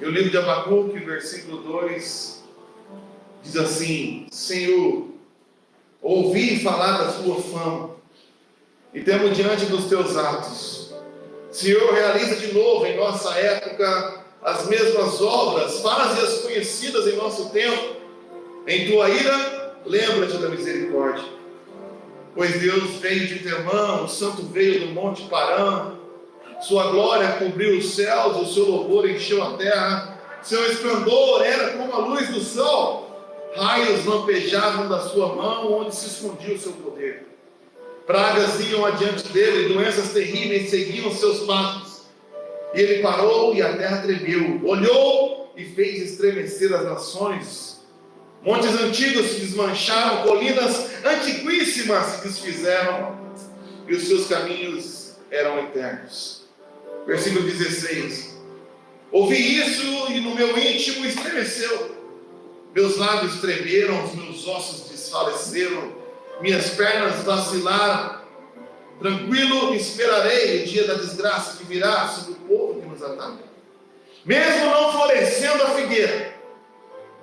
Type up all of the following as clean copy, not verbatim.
E o livro de Abacuque, versículo 2, diz assim: Senhor, ouvi falar da tua fama e temo diante dos teus atos. Senhor, realiza de novo em nossa época as mesmas obras, faze-as conhecidas em nosso tempo. Em tua ira, lembra-te da misericórdia. Pois Deus veio de Temã, o santo veio do monte Parã. Sua glória cobriu os céus, o seu louvor encheu a terra. Seu esplendor era como a luz do sol. Raios lampejavam da sua mão, onde se escondia o seu poder. Pragas iam adiante dele, doenças terríveis seguiam seus passos. E ele parou e a terra tremeu. Olhou e fez estremecer as nações. Montes antigos se desmancharam, colinas antiquíssimas se desfizeram, e os seus caminhos eram eternos. Versículo 16. Ouvi isso e no meu íntimo estremeceu. Meus lábios tremeram, os meus ossos desfaleceram, minhas pernas vacilaram. Tranquilo esperarei o dia da desgraça que virá sobre o povo que nos ataca. Mesmo não florescendo a figueira,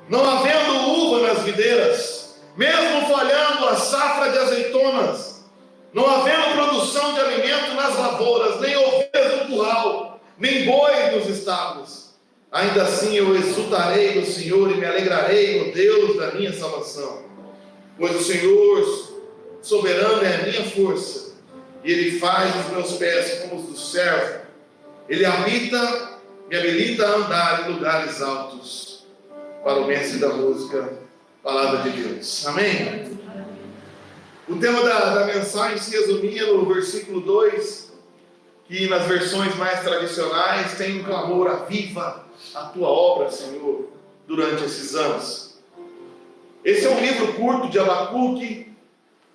não havendo uva nas videiras, mesmo falhando a safra de azeitonas, não havendo produção de alimento nas lavouras, nem ovelhas no curral, nem bois nos estábulos, ainda assim eu exultarei no Senhor e me alegrarei no Deus da minha salvação. Pois o Senhor soberano é a minha força, e Ele faz os meus pés como os do servo. Ele me habilita a andar em lugares altos. Para o mestre da música, palavra de Deus. Amém? O tema da mensagem se resumia no versículo 2, que nas versões mais tradicionais tem um clamor: aviva a tua obra, Senhor, durante esses anos. Esse é um livro curto de Abacuque.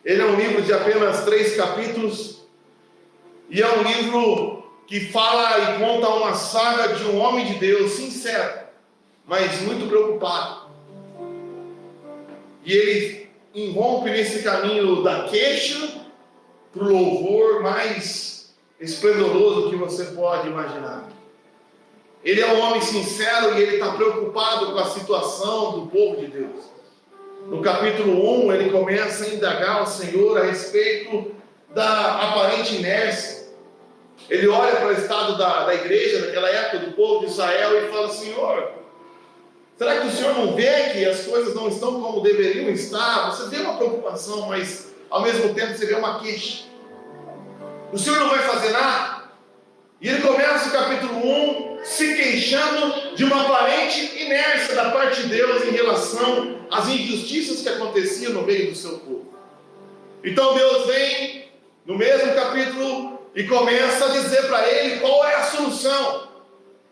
Ele é um livro de apenas 3 capítulos, e é um livro que fala e conta uma saga de um homem de Deus sincero, mas muito preocupado. E ele irrompe nesse caminho da queixa para o louvor mais esplendoroso que você pode imaginar. Ele é um homem sincero e ele está preocupado com a situação do povo de Deus. No capítulo 1, ele começa a indagar o Senhor a respeito da aparente inércia. Ele olha para o estado da igreja daquela época, do povo de Israel, e fala: Senhor, será que o Senhor não vê que as coisas não estão como deveriam estar? Você vê uma preocupação, mas ao mesmo tempo você vê uma queixa. O Senhor não vai fazer nada? E ele começa o capítulo 1 se queixando de uma aparente inércia da parte de Deus em relação às injustiças que aconteciam no meio do seu povo. Então Deus vem no mesmo capítulo e começa a dizer para ele qual é a solução.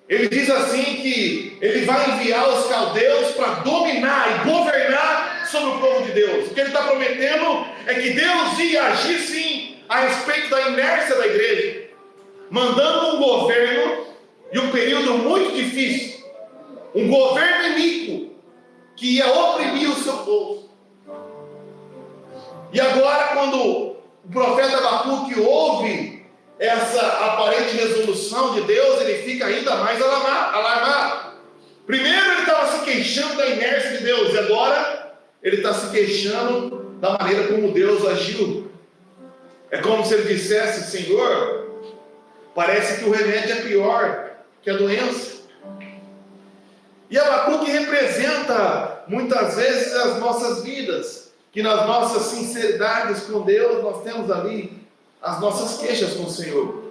Ele diz assim que ele vai enviar os caldeus para dominar e governar sobre o povo de Deus. O que ele está prometendo é que Deus ia agir sim a respeito da inércia da igreja, mandando um governo e um período muito difícil, um governo iníquo que ia oprimir o seu povo. E agora, quando o profeta Abacuque ouve essa aparente resolução de Deus, ele fica ainda mais alarmado. Primeiro ele estava se queixando da inércia de Deus, e agora ele está se queixando da maneira como Deus agiu. É como se ele dissesse: Senhor, parece que o remédio é pior que a doença. E Abacuque representa muitas vezes as nossas vidas, que nas nossas sinceridades com Deus nós temos ali as nossas queixas com o Senhor.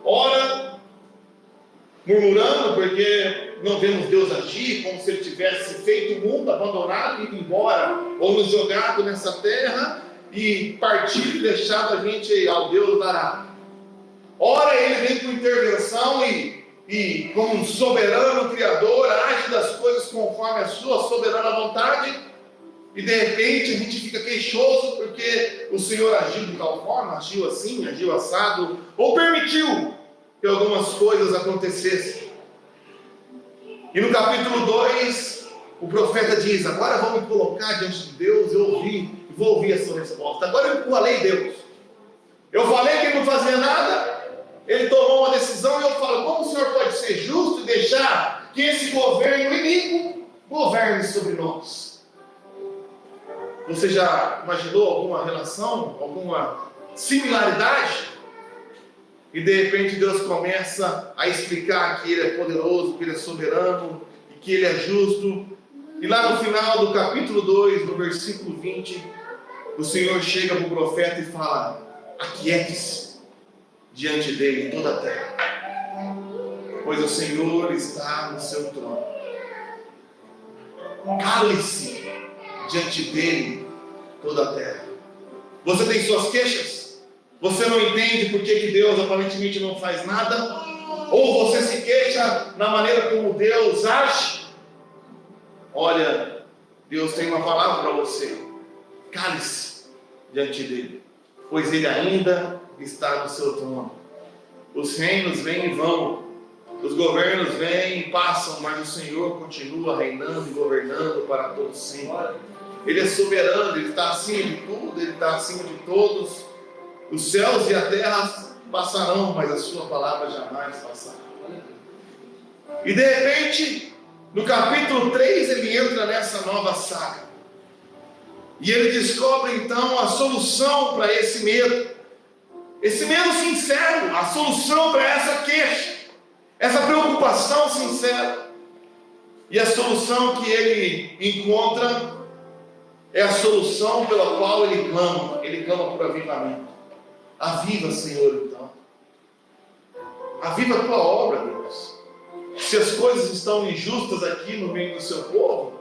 Ora, murmurando porque não vemos Deus agir, como se Ele tivesse feito o mundo, abandonado e ido embora, ou nos jogado nessa terra e partido e deixado a gente ao Deus dará. Ora, Ele vem com intervenção e como um soberano criador, age das coisas conforme a sua soberana vontade, e de repente a gente fica queixoso porque o Senhor agiu de tal forma, agiu assim, agiu assado, ou permitiu que algumas coisas acontecessem. E no capítulo 2, o profeta diz: agora vou me colocar diante de Deus, vou ouvir a sua resposta. Agora eu encurralei Deus. Eu falei que ele não fazia nada, ele tomou uma decisão, e eu falo: como o Senhor pode ser justo e deixar que esse governo iníquo governe sobre nós. Você já imaginou alguma relação, alguma similaridade? E de repente Deus começa a explicar que Ele é poderoso, que Ele é soberano, e que Ele é justo. E lá no final do capítulo 2, no versículo 20, o Senhor chega para o profeta e fala: aquiete-se diante dele toda a terra, pois o Senhor está no seu trono. Cale-se diante dele toda a terra. Você tem suas queixas? Você não entende por que Deus aparentemente não faz nada? Ou você se queixa na maneira como Deus age? Olha, Deus tem uma palavra para você. Cale-se diante dele, pois ele ainda está no seu trono. Os reinos vêm e vão, os governos vêm e passam, mas o Senhor continua reinando e governando para todos sempre. Ele é soberano, Ele está acima de tudo, Ele está acima de todos. Os céus e a terra passarão, mas a sua palavra jamais passará. E de repente, no capítulo 3, ele entra nessa nova saga. E ele descobre então a solução para esse medo. Esse medo sincero, a solução para essa queixa, essa preocupação sincera. E a solução que ele encontra é a solução pela qual ele clama por avivamento. Aviva, Senhor, então. Aviva a tua obra, Deus. Se as coisas estão injustas aqui no meio do seu povo,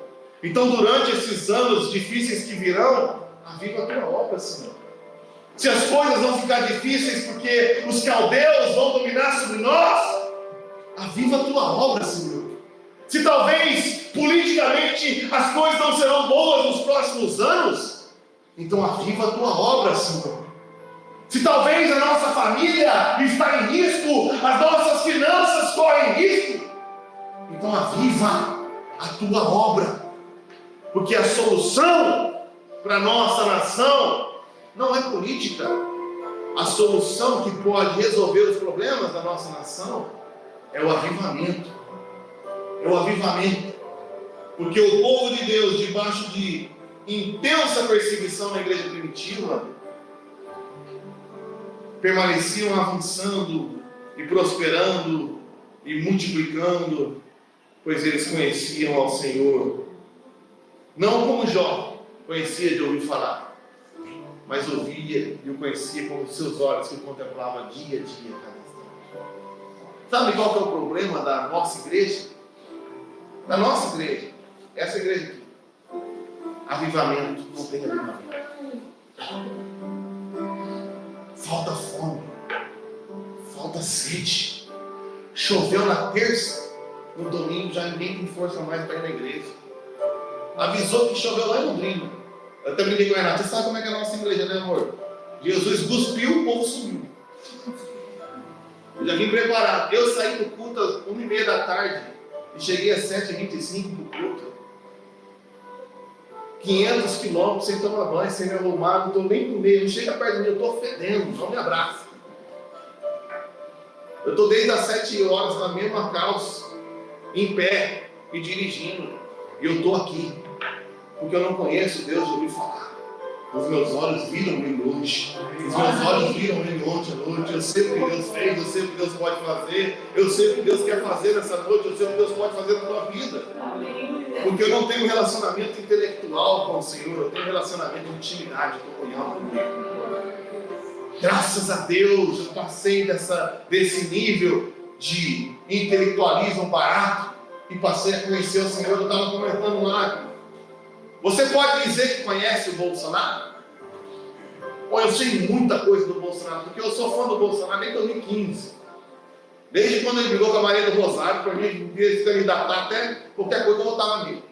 então durante esses anos difíceis que virão, aviva a tua obra, Senhor. Se as coisas vão ficar difíceis porque os caldeus vão dominar sobre nós, aviva a tua obra, Senhor. Se talvez politicamente as coisas não serão boas nos próximos anos, então aviva a tua obra, Senhor. Se talvez a nossa família está em risco, as nossas finanças correm risco, então aviva a tua obra, porque a solução para a nossa nação não é política. A solução que pode resolver os problemas da nossa nação é o avivamento. É o avivamento. Porque o povo de Deus, debaixo de intensa perseguição na igreja primitiva, permaneciam avançando e prosperando e multiplicando, pois eles conheciam ao Senhor, não como Jó conhecia de ouvir falar, mas ouvia e o conhecia com os seus olhos, que o contemplava dia a dia, cada instante. Sabe qual que é o problema da nossa igreja? Da nossa igreja, essa igreja aqui, avivamento, não tem avivamento. Falta fome, falta sede. Choveu na terça, no domingo já ninguém tem força mais para ir na igreja. Avisou que choveu lá em Londrina. Eu até brinquei com o Renato: você sabe como é que é a nossa igreja, né, amor? Jesus cuspiu, o povo sumiu. Eu já vim preparado. Eu saí do culto às 1h30 da tarde e cheguei às 7h25 do culto. 500 quilômetros sem tomar banho, sem me arrumar, não estou nem com medo. Não chega perto de mim, eu estou fedendo, não me abraça. Eu estou desde as 7 horas na mesma calça, em pé e dirigindo. E eu estou aqui, porque eu não conheço Deus de ouvir falar. Os meus olhos viram Ele hoje. Os meus olhos viram Ele ontem à noite. Eu sei o que Deus fez, eu sei o que Deus pode fazer. Eu sei o que Deus quer fazer nessa noite. Eu sei o que Deus pode fazer na tua vida. Porque eu não tenho relacionamento intelectual com o Senhor. Eu tenho relacionamento de intimidade, comunhão com Ele. Graças a Deus eu passei desse nível de intelectualismo barato e passei a conhecer o Senhor. Eu estava comentando lá. Você pode dizer que conhece o Bolsonaro? Bom, eu sei muita coisa do Bolsonaro, porque eu sou fã do Bolsonaro desde 2015. Desde quando ele brigou com a Maria do Rosário, para mim, se candidatar até qualquer coisa, eu votava nele.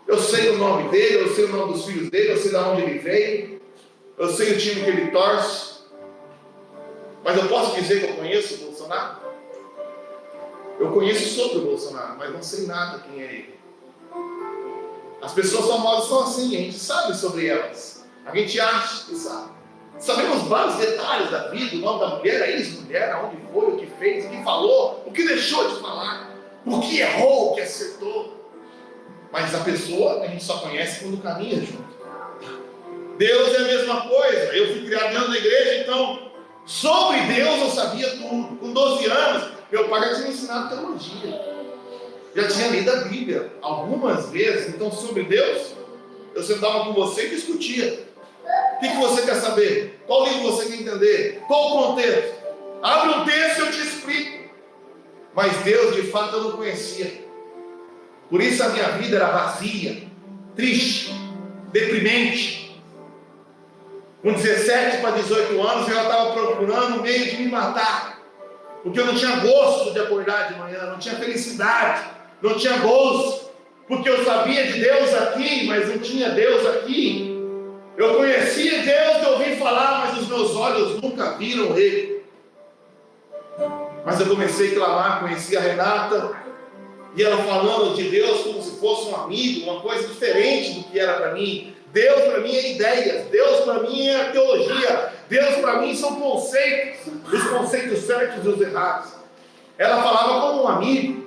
Eu sei o nome dele, eu sei o nome dos filhos dele, eu sei de onde ele veio, eu sei o time que ele torce. Mas eu posso dizer que eu conheço o Bolsonaro? Eu conheço sobre o Bolsonaro, mas não sei nada quem é ele. As pessoas famosas são assim, a gente sabe sobre elas. A gente acha que sabe. Sabemos vários detalhes da vida, o nome da mulher, a ex-mulher, aonde foi, o que fez, o que falou, o que deixou de falar. o que errou, o que acertou. Mas a pessoa a gente só conhece quando caminha junto. Deus é a mesma coisa. Eu fui criado dentro da igreja, então sobre Deus eu sabia tudo. Com 12 anos, meu pai já tinha ensinado teologia, já tinha lido a Bíblia algumas vezes. Então sobre Deus eu sentava com você e discutia. O que você quer saber? Qual livro você quer entender? Qual o contexto? Abre um texto e eu te explico. Mas Deus de fato eu não conhecia. Por isso a minha vida era vazia, triste, deprimente. Com 17 para 18 anos eu estava procurando um meio de me matar, porque eu não tinha gosto de acordar de manhã, não tinha felicidade, não tinha gozo, porque eu sabia de Deus aqui, mas não tinha Deus aqui. Eu conhecia Deus de ouvir falar, mas os meus olhos nunca viram Ele. Mas eu comecei a clamar, conheci a Renata, e ela falando de Deus como se fosse um amigo, uma coisa diferente do que era para mim. Deus para mim é ideias, Deus para mim é teologia, Deus para mim são conceitos, os conceitos certos e os errados. Ela falava como um amigo,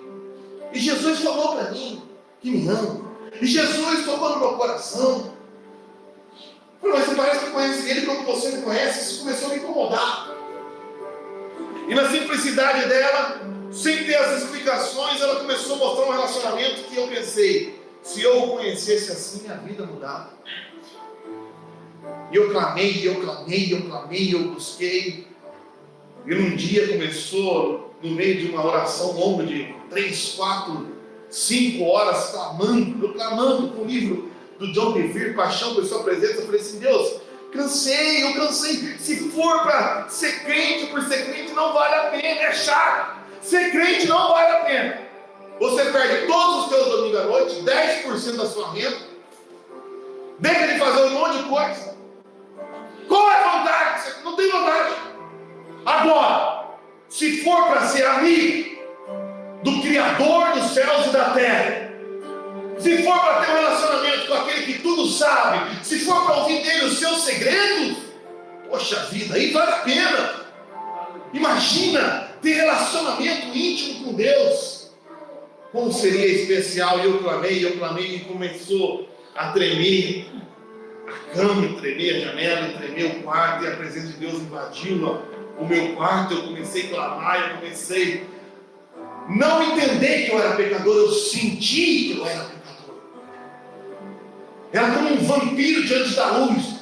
e Jesus falou para mim que me ama, e Jesus tocou no meu coração. Mas você parece que conhece Ele como você me conhece. Isso começou a me incomodar. E na simplicidade dela, sem ter as explicações, ela começou a mostrar um relacionamento que eu pensei, se eu o conhecesse assim, a vida mudava. E eu clamei, eu busquei. E num dia começou, no meio de uma oração longa de 3, 4, 5 horas, clamando com o livro do John Bevere, Paixão por Sua Presença. Eu falei assim, Deus, eu cansei. Se for para ser crente por ser crente, não vale a pena, é chato. Ser crente não vale a pena. Você perde todos os seus domingos à noite, 10% da sua renda, deixa de fazer um monte de coisa. Qual é a vontade? Você não tem vontade. Agora, se for para ser amigo do Criador dos céus e da terra, se for para ter um relacionamento com aquele que tudo sabe, se for para ouvir dele os seus segredos, poxa vida, aí vale a pena. Imagina ter relacionamento íntimo com Deus. Como seria especial. E eu clamei, e começou a tremer a cama, tremer a janela, tremer o quarto, e a presença de Deus invadiu o meu quarto. Eu comecei a clamar, eu comecei a não entender que eu era pecador, eu senti que eu era pecador. Era como um vampiro diante da luz.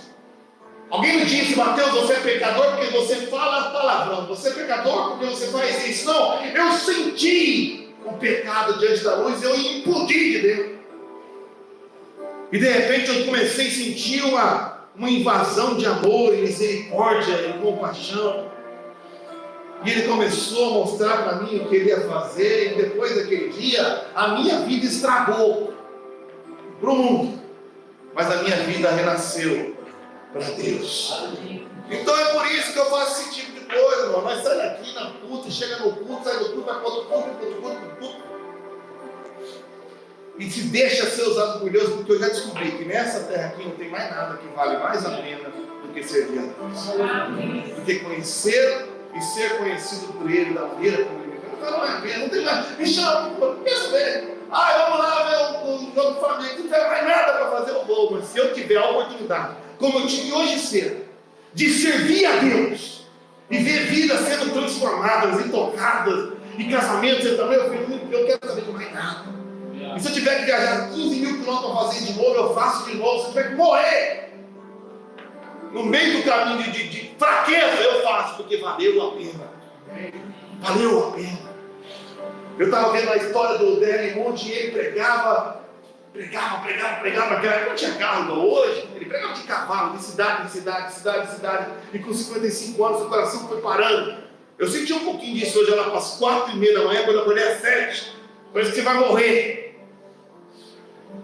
Alguém me disse, Mateus, você é pecador porque você fala palavrão. Você é pecador porque você faz isso. Não, eu senti o pecado diante da luz, eu implodi de Deus. E de repente eu comecei a sentir uma invasão de amor, e misericórdia e compaixão. E Ele começou a mostrar para mim o que Ele ia fazer. E depois daquele dia, a minha vida estragou para o mundo, mas a minha vida renasceu para Deus. Então é por isso que eu faço esse tipo de coisa, irmão. Nós saímos aqui na culto, chega no culto, sai do culto, vai para outro culto. E se deixa ser usado por Deus, porque eu já descobri que nessa terra aqui não tem mais nada que vale mais a pena do que servir a Deus. Do que conhecer e ser conhecido por Ele da maneira como Ele quer. Não é pena, não tem mais. Me chama, pensa bem. Vamos lá ver o jogo do Flamengo. Se não tiver mais nada para fazer, eu vou. Mas se eu tiver a oportunidade, como eu tive hoje cedo, de servir a Deus e ver vidas sendo transformadas e tocadas, e casamentos, eu quero saber de mais nada. E se eu tiver que viajar 15 mil quilômetros para fazer de novo, eu faço de novo. Se eu tiver que morrer no meio do caminho de fraqueza, eu faço, porque valeu a pena. Valeu a pena. Eu estava vendo a história do Délio Monte, e ele pregava, não tinha carro igual hoje. Ele pregava de cavalo, de cidade em cidade, e com 55 anos o coração foi parando. Eu senti um pouquinho disso hoje, lá para as 4h30 da manhã, quando eu acordei às 7. Parece que você vai morrer.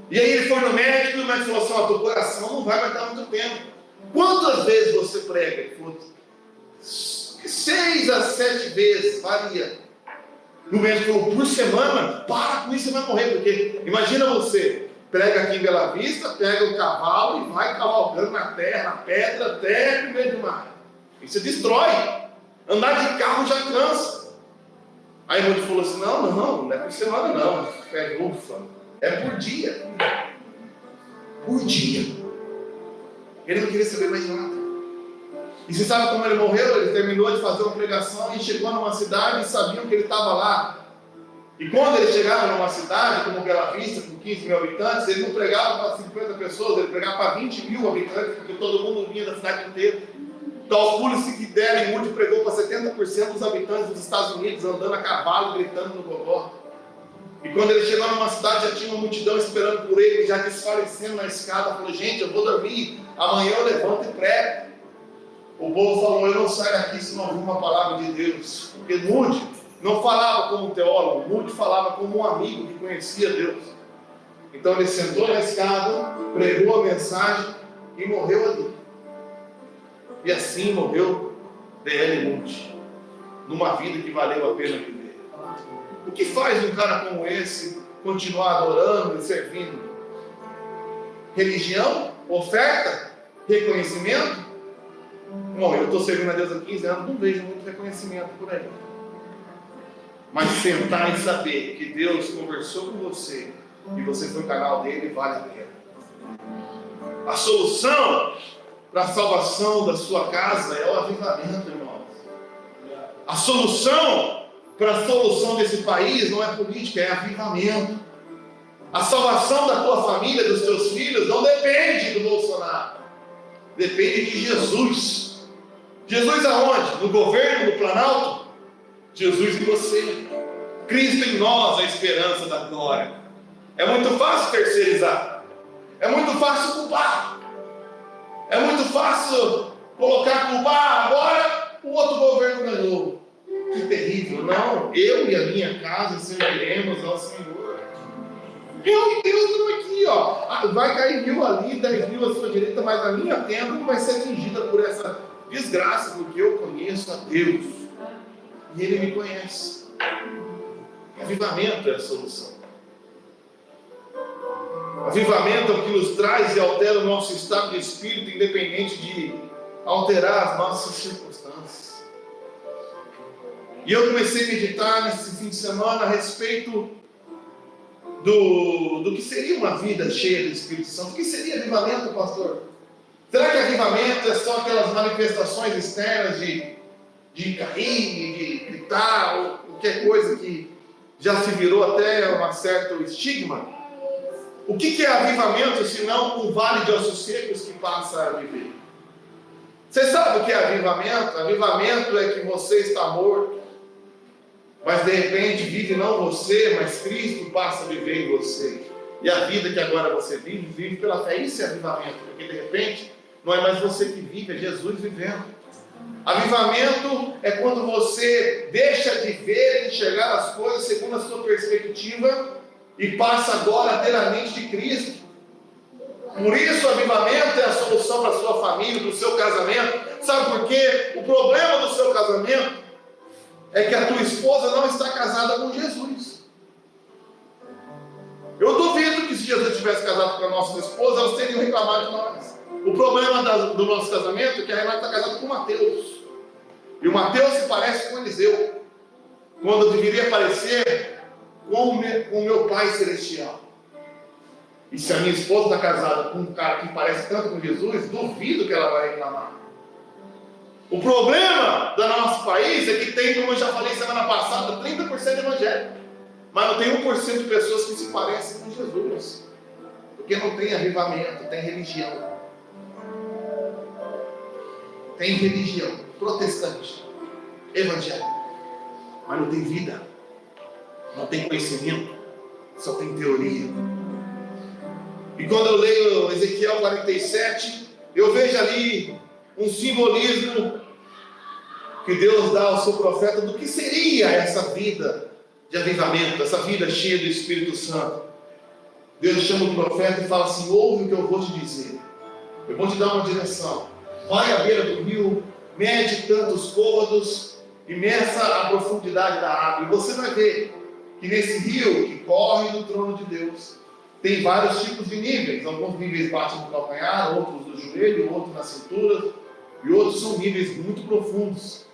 E aí ele foi no médico, e o médico falou assim, teu coração não vai aguentar muito tempo. Quantas vezes você prega? Ele falou, 6 a 7 vezes, varia. E o médico falou, por semana? Para com isso, você vai morrer. Porque imagina você, prega aqui em Bela Vista, pega o cavalo e vai cavalgando na terra, na pedra, até no meio do mar. Isso destrói. Andar de carro já cansa. Aí Moody falou assim, não é por semana não, é ufa, é por dia. Por dia. Ele não queria saber mais nada. E você sabe como ele morreu? Ele terminou de fazer uma pregação e chegou numa cidade e sabiam que ele estava lá. E quando ele chegava numa cidade, como Bela Vista, com 15 mil habitantes, ele não pregava para 50 pessoas, ele pregava para 20 mil habitantes, porque todo mundo vinha da cidade inteira. Então, os pulos que deram, Moody pregou para 70% dos habitantes dos Estados Unidos, andando a cavalo, gritando no gogó. E quando ele chegou numa cidade, já tinha uma multidão esperando por ele, já desfalecendo na escada, falou, gente, eu vou dormir, amanhã eu levanto e prego. O povo falou, eu não saio daqui se não ouvir uma palavra de Deus. Porque Moody não falava como um teólogo, Moody falava como um amigo que conhecia Deus. Então ele sentou na escada, pregou a mensagem e morreu ali. E assim morreu D.L. Moody, numa vida que valeu a pena viver. O que faz um cara como esse continuar adorando e servindo? Religião? Oferta? Reconhecimento? Bom, eu estou servindo a Deus há 15 anos, não vejo muito reconhecimento por aí. Mas sentar e saber que Deus conversou com você e você foi o canal dele, vale a pena. A solução para a salvação da sua casa é o avivamento, irmãos. A solução para a solução desse país não é política, é avivamento. A salvação da tua família, dos teus filhos, não depende do Bolsonaro. Depende de Jesus. Jesus aonde? No governo, no Planalto? Jesus em você. Cristo em nós, a esperança da glória. É muito fácil terceirizar. É muito fácil culpar. É muito fácil colocar culpar. Agora o outro governo ganhou. Que terrível. Não, eu e a minha casa serviremos ao Senhor. Eu e Deus estamos aqui, ó. Vai cair 1.000 ali, 10.000 à sua direita, mas a minha tenda não vai ser atingida por essa desgraça, porque eu conheço a Deus. E Ele me conhece. Avivamento é a solução. Avivamento é o que nos traz e altera o nosso estado de espírito, independente de alterar as nossas circunstâncias. E eu comecei a meditar nesse fim de semana a respeito do que seria uma vida cheia do Espírito Santo. O que seria avivamento, pastor? Será que avivamento é só aquelas manifestações externas de cair, de gritar, ou qualquer coisa que já se virou até um certo estigma? O que é avivamento, se não um vale de ossos secos que passa a viver? Você sabe o que é avivamento? Avivamento é que você está morto, mas de repente vive não você, mas Cristo passa a viver em você. E a vida que agora você vive, vive pela fé. Isso é avivamento, porque de repente não é mais você que vive, é Jesus vivendo. Avivamento é quando você deixa de ver e enxergar as coisas segundo a sua perspectiva e passa agora a ter a mente de Cristo. Por isso o avivamento é a solução para a sua família, para o seu casamento. Sabe por quê? O problema do seu casamento é que a tua esposa não está casada com Jesus. Eu duvido que se Jesus tivesse casado com a nossa esposa, elas teriam reclamado de nós. O problema do nosso casamento é que a Renata está casada com o Mateus. E o Mateus se parece com o Eliseu, quando deveria parecer com o meu Pai Celestial. E se a minha esposa está casada com um cara que parece tanto com Jesus, duvido que ela vai reclamar. O problema do nosso país é que tem, como eu já falei semana passada, 30% evangélico. Mas não tem 1% de pessoas que se parecem com Jesus. Porque não tem avivamento, tem religião. Tem religião protestante, evangélico. Mas não tem vida. Não tem conhecimento. Só tem teoria. E quando eu leio Ezequiel 47, eu vejo ali um simbolismo que Deus dá ao seu profeta do que seria essa vida de avivamento, essa vida cheia do Espírito Santo. Deus chama o profeta e fala assim: ouve o que eu vou te dizer, eu vou te dar uma direção. Vai à beira do rio, mede tantos côvados e meça a profundidade da água, e você vai ver que nesse rio que corre do trono de Deus tem vários tipos de níveis. Alguns níveis batem no calcanhar, outros no joelho, outros na cintura, e outros são níveis muito profundos.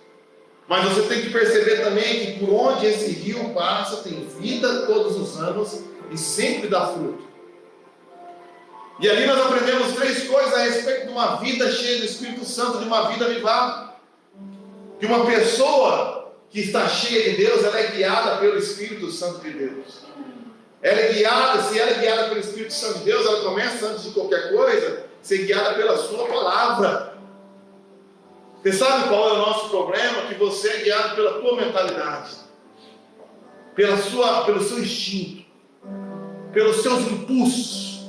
Mas você tem que perceber também que por onde esse rio passa tem vida todos os anos e sempre dá fruto. E ali nós aprendemos 3 coisas a respeito de uma vida cheia do Espírito Santo, de uma vida avivada. Que uma pessoa que está cheia de Deus, ela é guiada pelo Espírito Santo de Deus. Ela é guiada, se ela é guiada pelo Espírito Santo de Deus, ela começa antes de qualquer coisa, a ser guiada pela sua palavra. Você sabe qual é o nosso problema? Que você é guiado pela tua mentalidade, pelo seu instinto, pelos seus impulsos.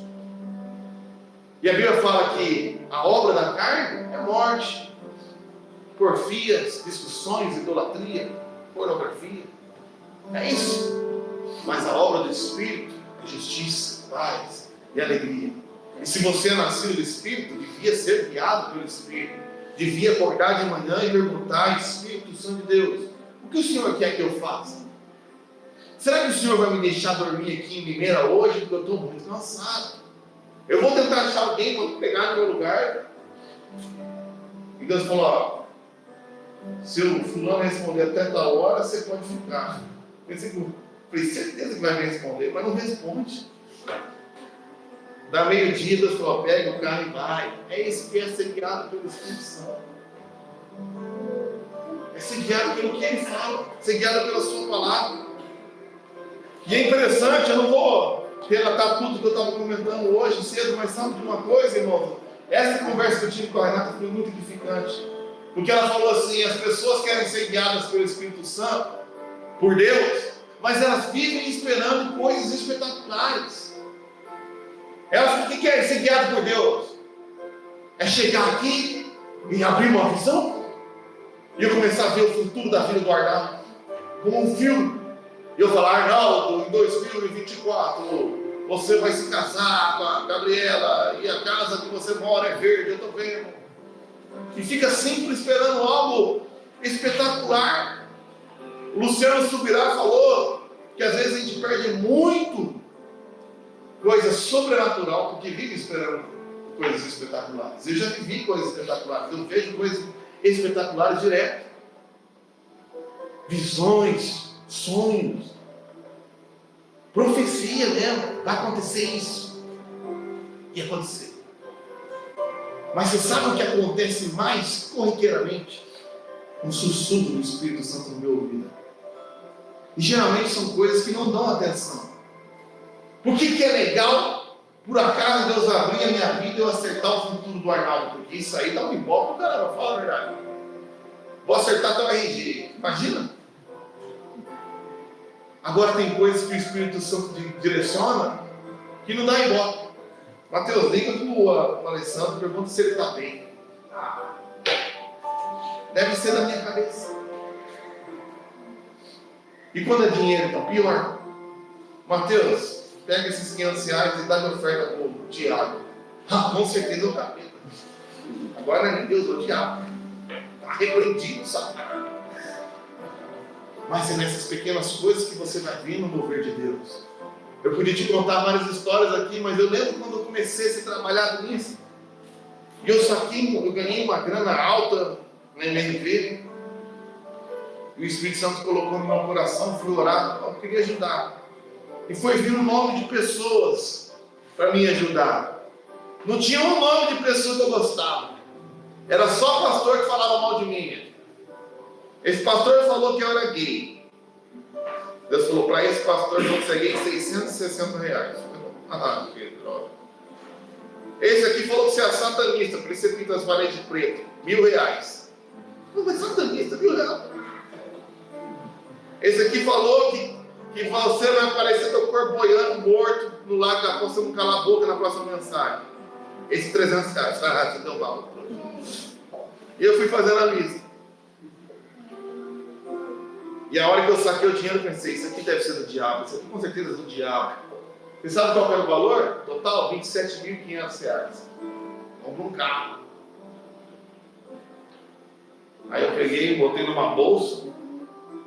E a Bíblia fala que a obra da carne é morte, porfias, discussões, idolatria, pornografia. É isso. Mas a obra do Espírito é justiça, paz e alegria. E se você é nascido do Espírito, devia ser guiado pelo Espírito. Devia acordar de manhã e perguntar: Espírito Santo de Deus, o que o Senhor quer que eu faça? Será que o Senhor vai me deixar dormir aqui em Limeira hoje? Porque eu estou muito cansado. Eu vou tentar achar alguém para pegar no meu lugar. E Deus falou: ó, se o fulano responder até tal hora, você pode ficar. Eu falei, certeza que vai me responder, mas não responde. Da meio-dia, Deus falou: pega o carro e vai. É isso que é ser guiado pelo Espírito Santo. É ser guiado pelo que Ele fala, ser guiado pela Sua palavra. E é interessante, eu não vou relatar tudo que eu estava comentando hoje cedo, mas sabe de uma coisa, irmão? Essa conversa que eu tive com a Renata foi muito edificante. Porque ela falou assim: as pessoas querem ser guiadas pelo Espírito Santo, por Deus, mas elas vivem esperando coisas espetaculares. Elas, o que querem ser guiadas por Deus? É chegar aqui e abrir uma visão e eu começar a ver o futuro da vida do Arnaldo como um filme. E eu falar: Arnaldo, em 2024 você vai se casar com a Gabriela e a casa que você mora é verde, eu estou vendo. E fica sempre esperando algo espetacular. O Luciano Subirá falou que às vezes a gente perde muito coisa sobrenatural porque vive esperando coisas espetaculares. Eu já vivi coisas espetaculares, eu vejo coisas espetaculares direto. Visões, sonhos, profecia mesmo, vai acontecer isso. E acontecer. Mas você sabe o que acontece mais corriqueiramente? Um sussurro do Espírito Santo no meu ouvido. E geralmente são coisas que não dão atenção. Por que é legal, por acaso, Deus abrir a minha vida e eu acertar o futuro do Arnaldo? Porque isso aí dá um ibope pro caramba, fala a verdade. Vou acertar teu RG, imagina. Agora tem coisas que o Espírito Santo direciona que não dá ibope. Mateus, liga para o Alessandro, pergunta se ele está bem. Deve ser da minha cabeça. E quando é dinheiro, então pior. Mateus, pega esses R$500 e dá minha oferta para o Tiago. Com certeza é o capeta. Agora não é nem Deus, é o diabo. Está repreendido, sabe? Mas é nessas pequenas coisas que você vai vir no mover de Deus. Eu podia te contar várias histórias aqui, mas eu lembro quando eu comecei a ser trabalhado nisso. E eu ganhei uma grana alta na MRV. E o Espírito Santo colocou no meu coração, fui orar, eu queria ajudar. E foi vir um nome de pessoas para me ajudar. Não tinha um nome de pessoa que eu gostava. Era só pastor que falava mal de mim. Esse pastor falou que eu era gay. Deus falou: para esse pastor eu vou ser gay R$660. Ah, que droga. Esse aqui falou que você é satanista, por isso você pinta as paredes de preto. R$1.000. Não, mas satanista, R$1.000. Esse aqui falou que você vai aparecer teu corpo boiando, morto, no lago da poça, não calar a boca na próxima mensagem. Esse R$300. Você deu mal. E eu fui fazendo a lista. E a hora que eu saquei o dinheiro, eu pensei: isso aqui deve ser do diabo, isso aqui com certeza é do diabo. Você sabe qual era o valor? Total, R$27.500. Comprei um carro. Aí eu peguei, botei numa bolsa,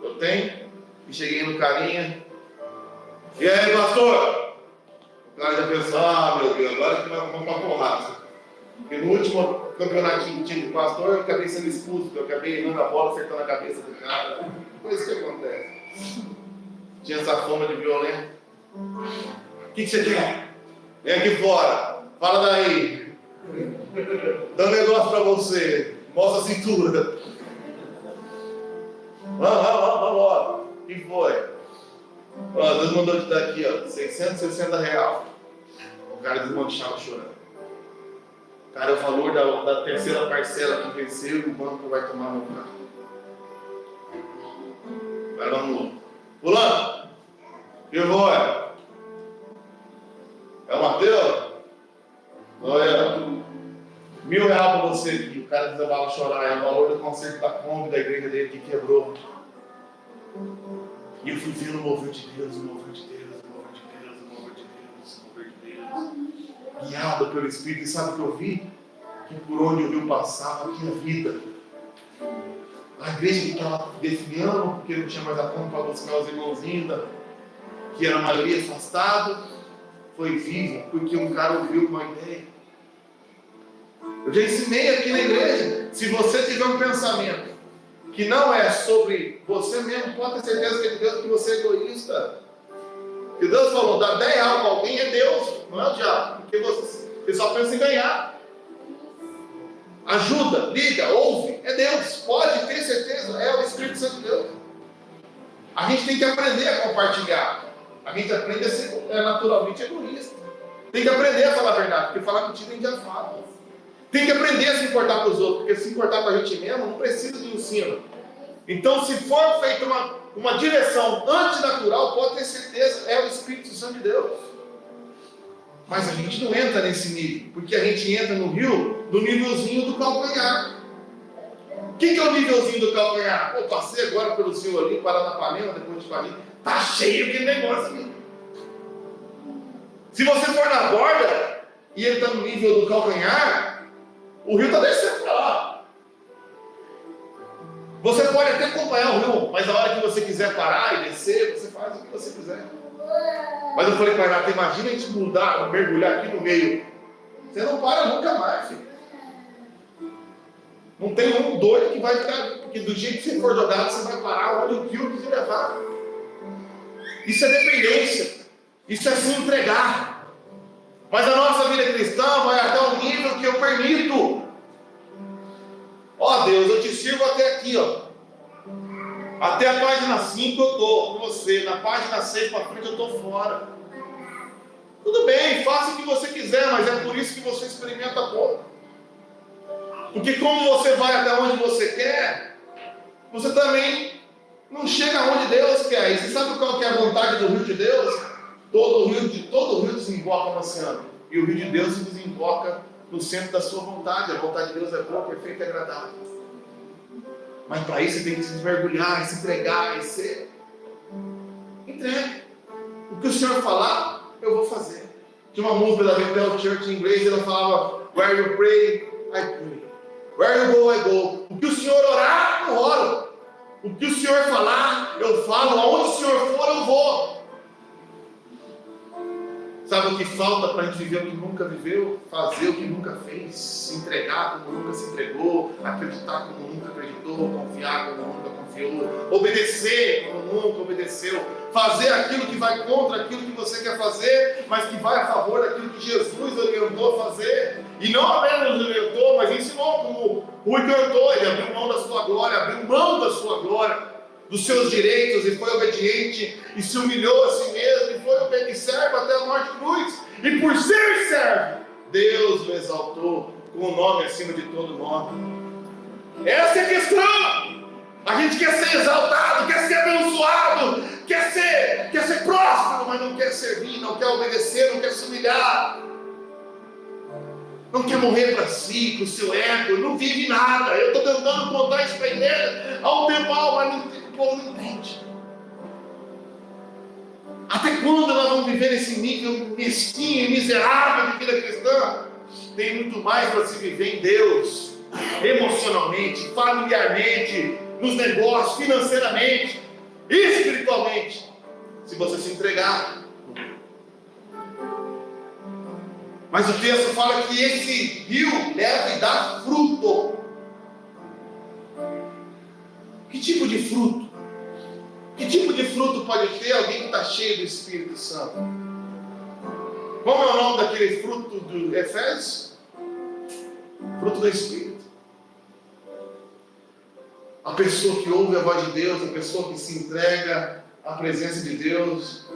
eu tenho, e cheguei no carinha. E aí, pastor? O cara já pensou: ah, meu Deus, agora que vai comprar porrada. E no último campeonatinho de pastor, eu acabei sendo expulso, porque eu acabei errando a bola, acertando a cabeça do cara. Coisa que acontece. Tinha essa fama de violento. O que você quer? Vem aqui fora. Fala daí. Dá um negócio pra você. Mostra a cintura. Vamos. O que foi? Ó, Deus mandou te dar aqui, ó, R$660. O cara desmanchava chorando. Cara, é o valor da terceira parcela que venceu e o banco vai tomar no carro. Vai lá no fulano. Que foi? É o Mateus? Olha, R$1.000 para você aqui. O cara desabava a chorar. É o valor do concerto da Kombi da igreja dele que quebrou. E eu fui vendo o mover de Deus, o mover de Deus, o mover de Deus, o mover de Deus, o mover de Deus. Guiado pelo Espírito. E sabe o que eu vi? Que por onde o rio passava tinha vida. A igreja que estava desviando, porque não tinha mais a conta para buscar os irmãozinhos, que era a maioria afastado, foi viva, porque um cara ouviu uma ideia. Eu já ensinei aqui na igreja, se você tiver um pensamento que não é sobre você mesmo, pode ter certeza que é de Deus, que você é egoísta. Que Deus falou, dar 10 reais para alguém é Deus, não é o diabo, porque você só pensa em ganhar. Ajuda, liga, ouve, é Deus, pode ter certeza, é o Espírito Santo de Deus. A gente tem que aprender a compartilhar. A gente aprende a ser naturalmente egoísta. Tem que aprender a falar a verdade, porque falar contigo a gente já fala. Tem que aprender a se importar com os outros, porque se importar com a gente mesmo não precisa de ensino. Então, se for feita uma direção antinatural, pode ter certeza, é o Espírito Santo de Deus. Mas a gente não entra nesse nível, porque a gente entra no rio do nívelzinho do calcanhar. O que é o nívelzinho do calcanhar? Pô, passei agora pelo rio ali, Paranapanema, depois de Paris, tá cheio aquele negócio ali. Se você for na borda e ele está no nível do calcanhar, o rio está descendo para lá. Você pode até acompanhar o rio, mas a hora que você quiser parar e descer, você faz o que você quiser. Mas eu falei para Renata, imagina a gente mudar, mergulhar aqui no meio. Você não para nunca mais, filho. Não tem um doido que vai ficar, porque do jeito que você for jogado, você vai parar onde o rio quiser levar. Isso é dependência. Isso é se entregar. Mas a nossa vida cristã vai até o nível que eu permito. Ó Deus, eu te sirvo até aqui, ó. Até a página 5 eu estou com você. Na página 6 para frente eu estou fora. Tudo bem, faça o que você quiser, mas é por isso que você experimenta pouco. Porque como você vai até onde você quer, você também não chega aonde Deus quer. E você sabe qual que é a vontade do rio de Deus? Todo o rio desemboca no oceano. E o rio de Deus se desemboca no centro da sua vontade. A vontade de Deus é boa, perfeita e agradável. Mas para isso você tem que se mergulhar, se entregar e ser. Entregue. O que o Senhor falar, eu vou fazer. Tinha uma música da Bethel Church em inglês, ela falava: Where you pray, I pray. Where you go, I go. O que o Senhor orar, eu oro. O que o Senhor falar, eu falo. Aonde o Senhor for, eu vou. Sabe o que falta para a gente viver o que nunca viveu? Fazer o que nunca fez. Se entregar como nunca se entregou. Acreditar como nunca acreditou. Confiar como nunca confiou. Obedecer como nunca obedeceu. Fazer aquilo que vai contra aquilo que você quer fazer, mas que vai a favor daquilo que Jesus orientou a fazer. E não apenas orientou, mas ensinou, como Rui cantou. Ele abriu mão da sua glória, abriu mão da sua glória, dos seus direitos, e foi obediente, e se humilhou a si mesmo, e foi obediente, servo até a morte de cruz. E por ser servo, Deus o exaltou com o nome acima de todo nome. Essa é a questão. A gente quer ser exaltado, quer ser abençoado, quer ser próspero, mas não quer servir, não quer obedecer, não quer se humilhar, não quer morrer para si, para o seu ego, não vive nada. Eu estou tentando contar isso para a igreja há um tempo, mas o povo não entende. Até quando nós vamos viver nesse nível mesquinho e miserável de vida cristã? Tem muito mais para se viver em Deus, emocionalmente, familiarmente, nos negócios, financeiramente, espiritualmente, se você se entregar. Mas o texto fala que esse rio deve dar fruto. Que tipo de fruto? Que tipo de fruto pode ter alguém que está cheio do Espírito Santo? Como é o nome daquele fruto do Efésios? Fruto do Espírito. A pessoa que ouve a voz de Deus, a pessoa que se entrega à presença de Deus,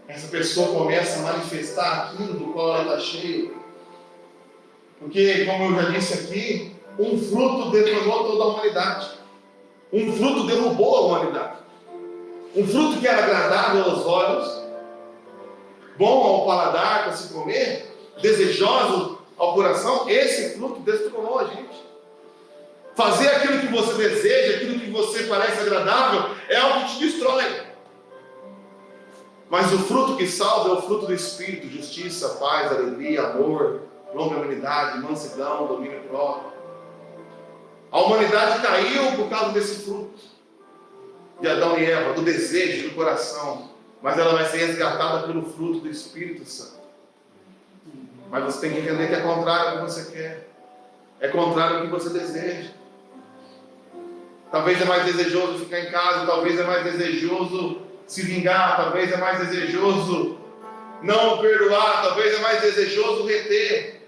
essa pessoa começa a manifestar aquilo do qual ela está cheia. Porque, como eu já disse aqui, um fruto detonou toda a humanidade. Um fruto derrubou a humanidade. Um fruto que era agradável aos olhos, bom ao paladar para se comer, desejoso ao coração, esse fruto destronou a gente. Fazer aquilo que você deseja, aquilo que você parece agradável, é algo que te destrói. Mas o fruto que salva é o fruto do Espírito: justiça, paz, alegria, amor, longanimidade, mansidão, domínio próprio. A humanidade caiu por causa desse fruto de Adão e Eva, do desejo do coração. Mas ela vai ser resgatada pelo fruto do Espírito Santo. Mas você tem que entender que é contrário ao que você quer. É contrário ao que você deseja. Talvez é mais desejoso ficar em casa, talvez é mais desejoso se vingar, talvez é mais desejoso não perdoar, talvez é mais desejoso reter.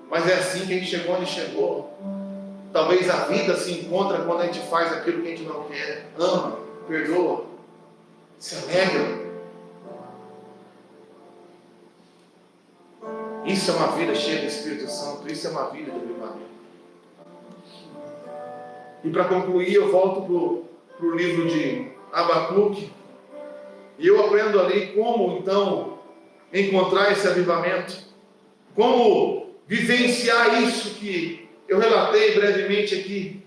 Mas é assim que a gente chegou onde chegou. Talvez a vida se encontra quando a gente faz aquilo que a gente não quer. Ama, perdoa, se alegra. Isso é uma vida cheia do Espírito Santo. Isso é uma vida de avivamento. E para concluir, eu volto para o livro de Abacuque. E eu aprendo ali como então encontrar esse avivamento. Como vivenciar isso que eu relatei brevemente aqui.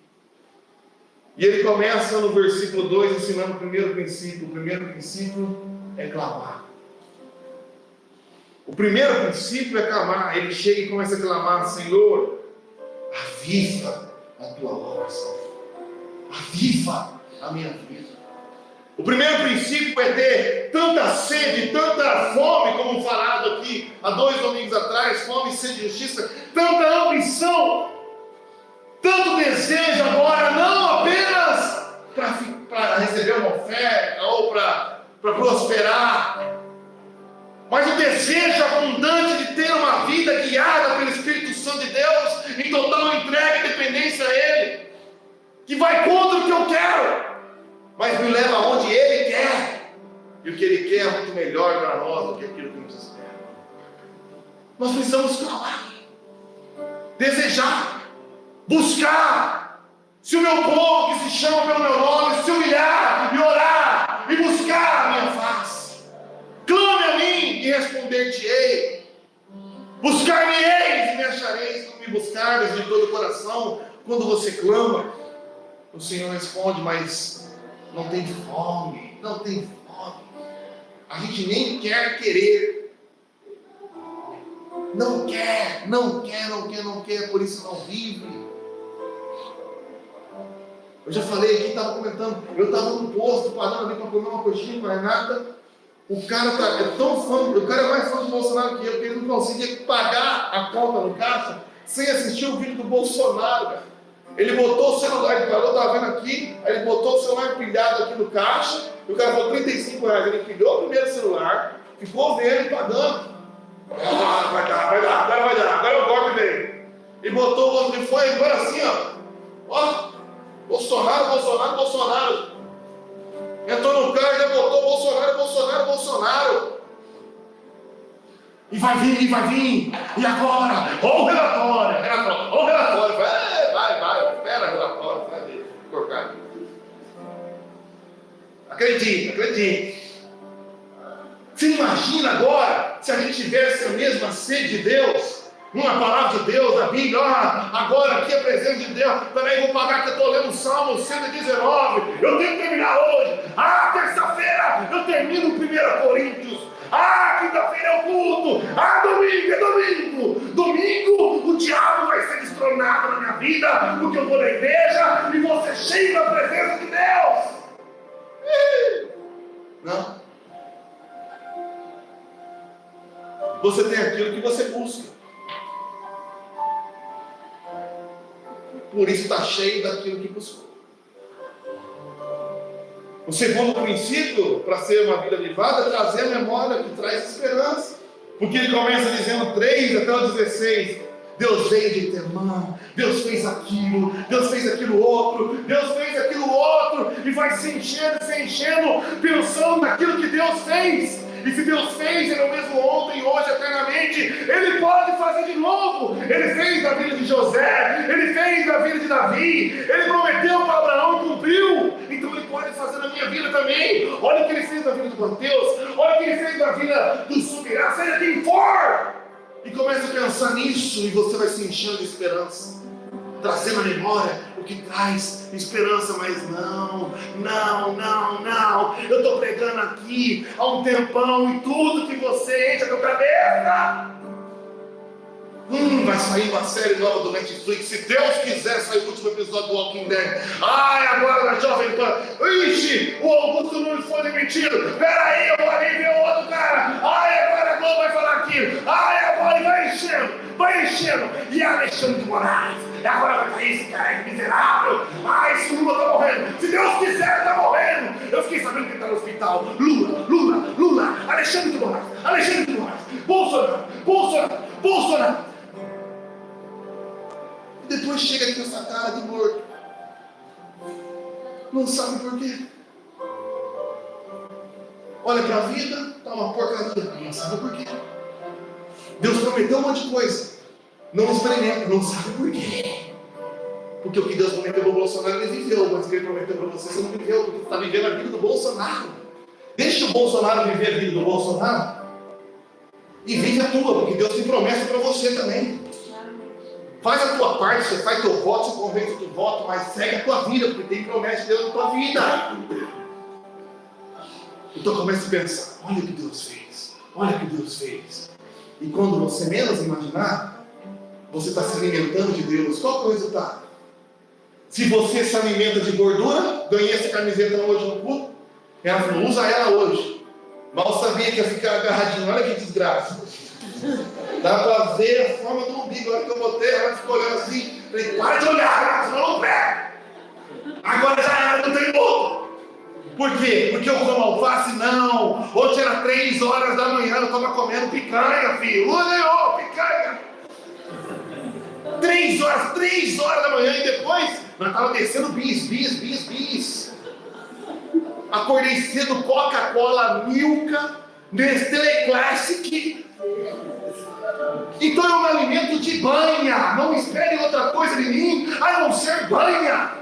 E ele começa no versículo 2 ensinando o primeiro princípio. O primeiro princípio é clamar. O primeiro princípio é clamar. Ele chega e começa a clamar: Senhor, aviva a tua obra, Senhor. Aviva a minha vida. O primeiro princípio é ter tanta sede, tanta fome, como falado aqui há 2 domingos atrás, fome, sede de justiça, tanta ambição, tanto desejo agora, não apenas para receber uma oferta ou para prosperar, mas o desejo abundante de ter uma vida guiada pelo Espírito Santo de Deus, em total entrega e dependência a Ele, que vai contra o que eu quero, mas me leva aonde Ele quer, e o que Ele quer é muito melhor para nós do que aquilo que nos espera. Nós precisamos clamar, desejar, buscar. Se o meu povo que se chama pelo meu nome se humilhar e orar e buscar a minha face, clame a mim e responder-te-ei. Buscar-me-eis e me achareis quando me buscardes de todo o coração. Quando você clama, o Senhor responde: mas não tem fome, não tem fome. A gente nem quer querer. Não quer, por isso não vive. Eu já falei aqui, estava comentando, eu estava no posto, parando ali para comer uma coxinha com a Renata. O cara é tão fã, o cara é mais fã do Bolsonaro que eu, porque ele não conseguia pagar a conta no caixa sem assistir o vídeo do Bolsonaro, cara. Ele botou o celular, eu estava vendo aqui, aí ele botou o celular empilhado aqui no caixa, e o cara falou R$35, ele empilhou o primeiro celular, ficou vendo e pagando. Vai dar, agora eu golpe dele. E botou o outro, e foi agora assim, ó, Bolsonaro. Entrou no carro e já botou Bolsonaro. E vai vir. E agora? Ó o relatório. Vai. Espera o relatório. Vai ver. Corcado. Acredite. Você imagina agora se a gente tivesse a mesma sede de Deus? Uma palavra de Deus, da Bíblia, agora aqui a presença de Deus, também vou pagar que eu estou lendo o Salmo 119, eu tenho que terminar hoje, terça-feira eu termino 1 Coríntios, quinta-feira é o culto, domingo é domingo o diabo vai ser destronado na minha vida, porque eu vou na igreja e vou ser cheio da presença de Deus. Não. você tem aquilo que você busca. Por isso está cheio daquilo que buscou. O segundo princípio, para ser uma vida vivada, é trazer a memória que traz esperança. Porque ele começa dizendo 3 até o 16. Deus veio de Temã, Deus fez aquilo outro, Deus fez aquilo outro, e vai se enchendo, pensando naquilo que Deus fez. E se Deus fez, Ele é o mesmo ontem, hoje, eternamente, Ele pode fazer de novo. Ele fez na vida de José, Ele fez na vida de Davi, Ele prometeu para Abraão e cumpriu. Então Ele pode fazer na minha vida também. Olha o que Ele fez na vida de Mateus, olha o que Ele fez na vida do Subirá, seja quem for. E comece a pensar nisso, e você vai se enchendo de esperança, trazendo a memória o que traz esperança. Mas não, eu estou pregando aqui há um tempão, e tudo que você enche a tua cabeça. Vai sair uma série nova do Netflix, se Deus quiser, sair o último episódio do Walking Dead. Agora na Jovem Pan, ixi, o Augusto Nunes foi demitido, peraí, eu vou ali ver o outro cara. Agora a Globo vai falar aquilo. Agora vai enchendo, e Alexandre de Moraes, agora vai cair esse cara miserável. Esse Lula tá morrendo, se Deus quiser tá morrendo. Eu fiquei sabendo que ele tá no hospital. Lula, Alexandre de Moraes, Bolsonaro. Depois chega aqui essa cara de morto, não sabe por quê. Olha para a vida, está uma porcaria, não sabe por quê. Deus prometeu um monte de coisa, não experimenta, não sabe por quê. Porque o que Deus prometeu para o Bolsonaro, ele viveu, mas o que ele prometeu para você não viveu, porque você está vivendo a vida do Bolsonaro. Deixa o Bolsonaro viver a vida do Bolsonaro e vive a tua, porque Deus tem promessa para você também. Faz a tua parte, você faz teu voto, você convence teu voto, mas segue a tua vida, porque tem promessa de Deus na tua vida. Então comece a pensar, olha o que Deus fez. E quando você menos imaginar, você está se alimentando de Deus. Qual é o resultado? Se você se alimenta de gordura, ganhei essa camiseta hoje no culto, ela falou, usa ela hoje. Mal sabia que ia ficar agarradinho, olha que desgraça. Dá para ver a forma do umbigo. A hora que eu botei, ela ficou olhando assim. Falei, para de olhar, senão não pega. Agora já era, não tem outro. Por quê? Porque eu como alface? Não. Ontem era 3 horas da manhã, eu estava comendo picanha, filho. Olha, picanha. 3 horas da manhã, e depois nós estávamos descendo bis. Acordei cedo, Coca-Cola, Milka, Nestlé Classic. Então eu me alimento de banha. Não espere outra coisa de mim a não ser banha.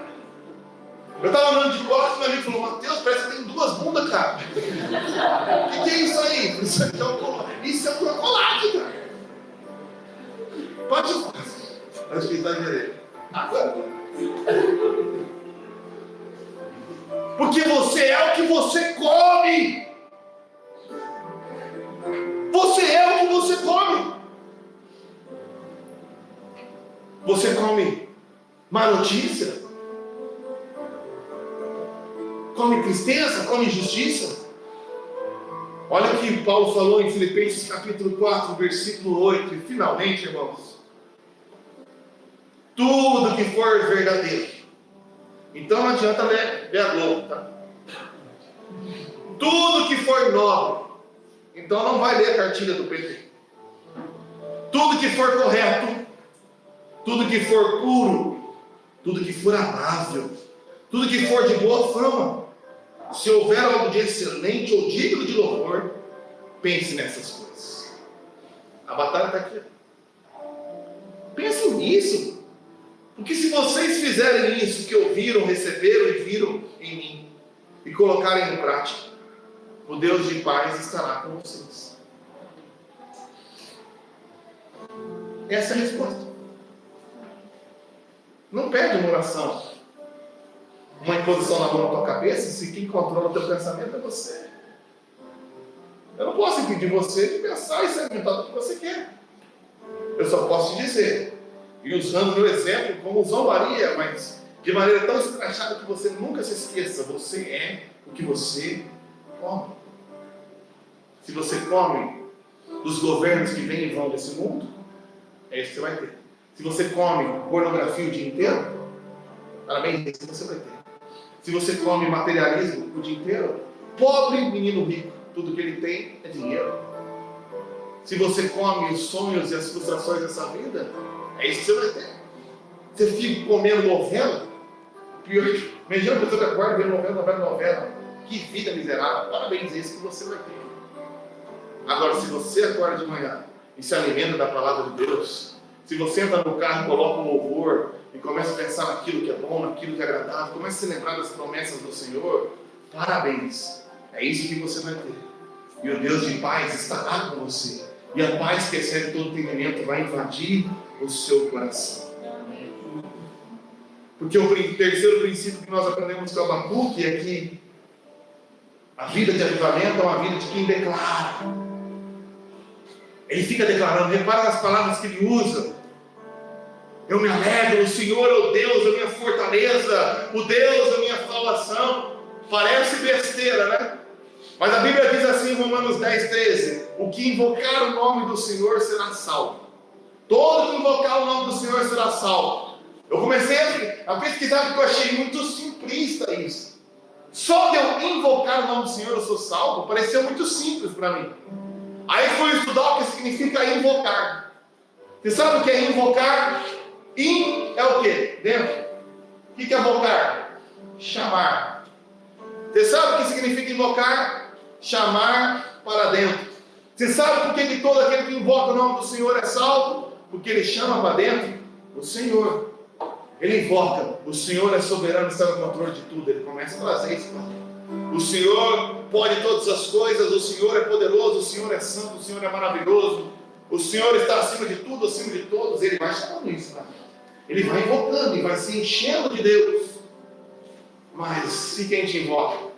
Eu estava andando de costas e meu amigo falou, Mateus, parece que tem 2 bundas, cara. O que é isso aí? Isso é um chocolate, cara. Pode fazer. Acho que está entendendo. Agora. Porque você é o que você come. Você é o que você come. Você come má notícia? Come tristeza? Come injustiça? Olha o que Paulo falou em Filipenses capítulo 4, versículo 8. E finalmente, irmãos, tudo que for verdadeiro. Então não adianta ver a Globo, tá? Tudo que for nobre. Então não vai ler a cartilha do PT. Tudo que for correto, tudo que for puro, tudo que for amável, tudo que for de boa fama, se houver algo de excelente ou digno de louvor, pense nessas coisas. A batalha está aqui. Pense nisso. Porque se vocês fizerem isso que ouviram, receberam e viram em mim, e colocarem em prática, o Deus de paz estará com vocês. Essa é a resposta. Não pede uma oração, uma imposição na mão na tua cabeça, se quem controla o teu pensamento é você. Eu não posso impedir você de pensar e se alimentar do que você quer. Eu só posso te dizer, e usando o meu exemplo como zombaria, mas de maneira tão escrachada que você nunca se esqueça, você é o que você come. Se você come dos governos que vêm e vão desse mundo, é isso que você vai ter. Se você come pornografia o dia inteiro, parabéns, é isso que você vai ter. Se você come materialismo o dia inteiro, pobre menino rico, tudo que ele tem é dinheiro. Se você come os sonhos e as frustrações dessa vida, é isso que você vai ter. Você fica comendo novela, imagina a pessoa que acorda vendo novela. Que vida miserável. Parabéns, é isso que você vai ter. Agora, se você acorda de manhã e se alimenta da palavra de Deus, se você entra no carro e coloca um louvor e começa a pensar naquilo que é bom, naquilo que é agradável, começa a se lembrar das promessas do Senhor, parabéns. É isso que você vai ter. E o Deus de paz estará com você. E a paz que excede todo entendimento vai invadir o seu coração. Porque o terceiro princípio que nós aprendemos com Abacuque é que a vida de avivamento é uma vida de quem declara. Ele fica declarando, repara nas palavras que ele usa. Eu me alegro, o Senhor é o Deus da minha fortaleza, o Deus da minha salvação. Parece besteira, né? Mas a Bíblia diz assim em Romanos 10:13: o que invocar o nome do Senhor será salvo. Todo que invocar o nome do Senhor será salvo. Eu comecei a pesquisar porque eu achei muito simplista isso. Só de eu invocar o nome do Senhor eu sou salvo, pareceu muito simples para mim. Aí fui estudar o que significa invocar. Você sabe o que é invocar? In é o que? Dentro. O que é invocar? Chamar. Você sabe o que significa invocar? Chamar para dentro. Você sabe por que todo aquele que invoca o nome do Senhor é salvo? Porque ele chama para dentro o Senhor. Ele invoca, o Senhor é soberano, está no controle de tudo. Ele começa a trazer isso para dentro. O Senhor pode todas as coisas, o Senhor é poderoso, o Senhor é santo, o Senhor é maravilhoso, o Senhor está acima de tudo, acima de todos. Ele vai chamando isso para dentro. Ele vai invocando e vai se enchendo de Deus. Mas se quem te invoca?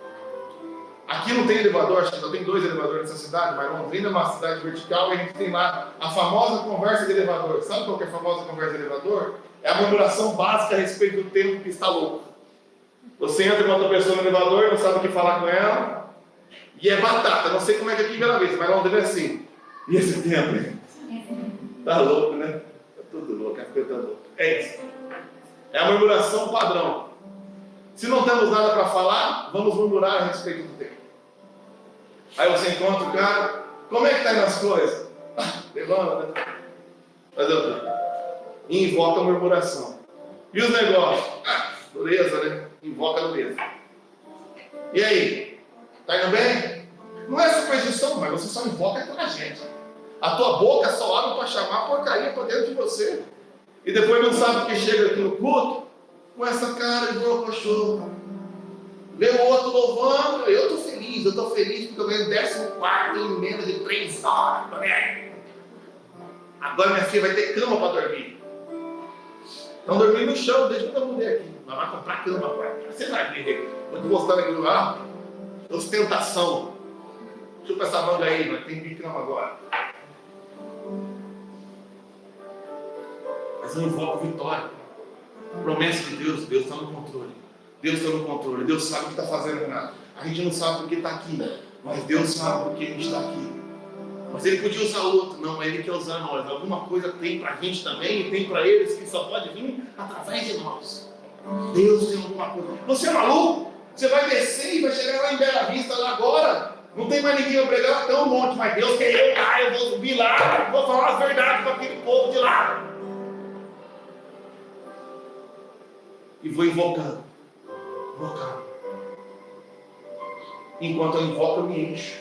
Aqui não tem elevador, acho que só tem 2 elevadores nessa cidade, mas Londrina é uma cidade vertical e a gente tem lá a famosa conversa de elevador. Sabe qual que é a famosa conversa de elevador? É a murmuração básica a respeito do tempo que está louco. Você entra com outra pessoa no elevador, não sabe o que falar com ela, e é batata. Não sei como é que aqui em Bela Vista, mas Londrina é assim. E esse tempo, hein? Tá louco, né? Tá tudo louco, a coisa tá louca. É isso. É a murmuração padrão. Se não temos nada para falar, vamos murmurar a respeito do tempo. Aí você encontra o cara, como é que está indo as coisas? Levanta, né? Fazer o quê? E invoca a murmuração. E os negócios? Dureza, né? Invoca a dureza. E aí? Está indo bem? Não é superstição, mas você só invoca com a gente. A tua boca só abre para chamar a porcaria para dentro de você. E depois não sabe que chega aqui no culto com essa cara de brocochô. Vê o outro louvando, eu estou feliz porque eu ganho 14º em menos de 3 horas. Agora minha filha vai ter cama para dormir. Estão dormindo no chão, desde quando eu mudei aqui. Mas vai comprar cama agora. Você vai ver. Vou te mostrar aqui no lugar. Ostentação. Chupa essa manga aí, nós temos cama agora. Mas eu invoco vitória. Promessa de Deus, Deus está no controle. Deus está no controle, Deus sabe o que está fazendo nada. A gente não sabe porque está aqui, mas Deus sabe porque a gente está aqui. Mas Ele podia usar outro, não, Ele quer usar nós. Alguma coisa tem para a gente também e tem para eles que só pode vir através de nós. Deus tem alguma coisa. Você é maluco? Você vai descer e vai chegar lá em Bela Vista lá agora. Não tem mais ninguém para pregar, tem um monte, mas Deus quer eu lá, eu vou subir lá, vou falar as verdades para aquele povo de lá. E vou invocando. Enquanto eu invoco, eu me encho.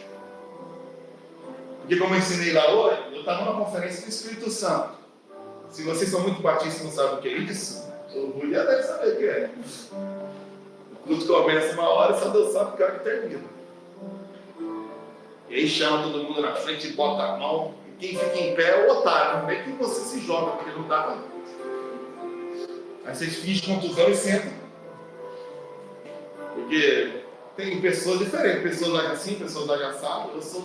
Porque como eu ensinei lá hoje, eu estava numa conferência do Espírito Santo. Se vocês são muito batistas e não sabem o que é isso, o Rui já deve saber o que é. O culto começa uma hora e só Deus sabe que hora que termina. E aí chama todo mundo na frente e bota a mão. E quem fica em pé é o otário. Não é que você se joga, porque não dá para. Aí vocês fingem contusão e sentam. Porque tem pessoas diferentes, pessoas agem assim, pessoas agem assado. Eu sou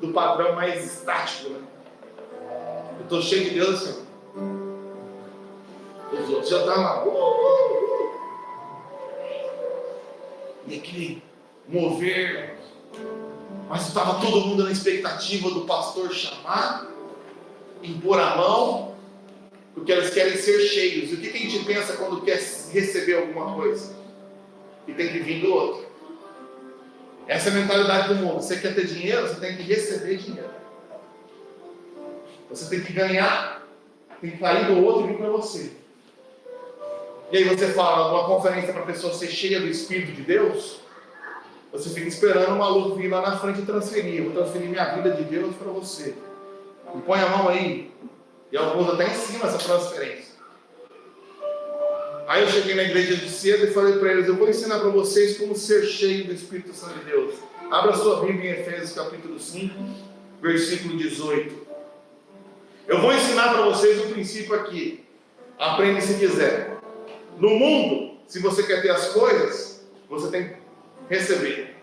do padrão mais estático, né? Eu estou cheio de Deus assim. Os outros já estão lá. E aquele mover Mas estava todo mundo na expectativa do pastor chamar, impor a mão, porque eles querem ser cheios. E o que a gente pensa quando quer receber alguma coisa? Que tem que vir do outro. Essa é a mentalidade do mundo. Você quer ter dinheiro, você tem que receber dinheiro. Você tem que ganhar, tem que cair do outro e vir para você. E aí você fala numa conferência para a pessoa ser cheia do Espírito de Deus, você fica esperando o maluco vir lá na frente e transferir. Eu vou transferir minha vida de Deus para você. E põe a mão aí. E alguns até ensinam essa transferência. Aí eu cheguei na igreja de cedo e falei para eles, eu vou ensinar para vocês como ser cheio do Espírito Santo de Deus. Abra sua Bíblia em Efésios capítulo 5, versículo 18. Eu vou ensinar para vocês um princípio aqui. Aprende se quiser. No mundo, se você quer ter as coisas, você tem que receber.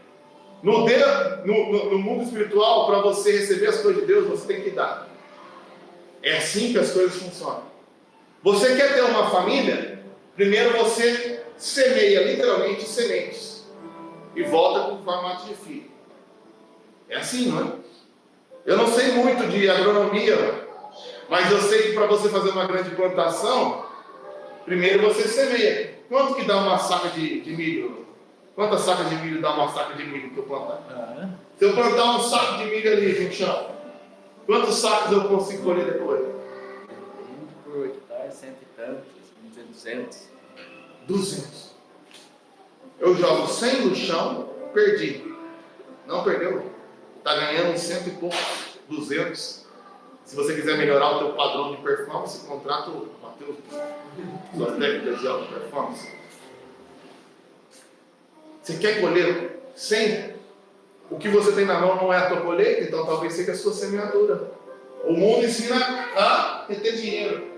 No mundo espiritual, para você receber as coisas de Deus, você tem que dar. É assim que as coisas funcionam. Você quer ter uma família? Primeiro você semeia literalmente sementes e volta com o formato de filho. É assim, não é? Eu não sei muito de agronomia, mas eu sei que para você fazer uma grande plantação, primeiro você semeia. Quanto que dá uma saca de milho? Quantas sacas de milho dá uma saca de milho que eu plantar? Se eu plantar um saco de milho ali, gente, ó, quantos sacos eu consigo colher depois? Por hectare, 100 e tantos, 200. 200. Eu jogo 100 no chão, perdi. Não perdeu. Está ganhando 100 e pouco, 200. Se você quiser melhorar o teu padrão de performance, contrata o Matheus, sua técnica de alta performance. Você quer colher 100? O que você tem na mão não é a tua colheita, então talvez seja a sua semeadura. O mundo ensina a ter dinheiro.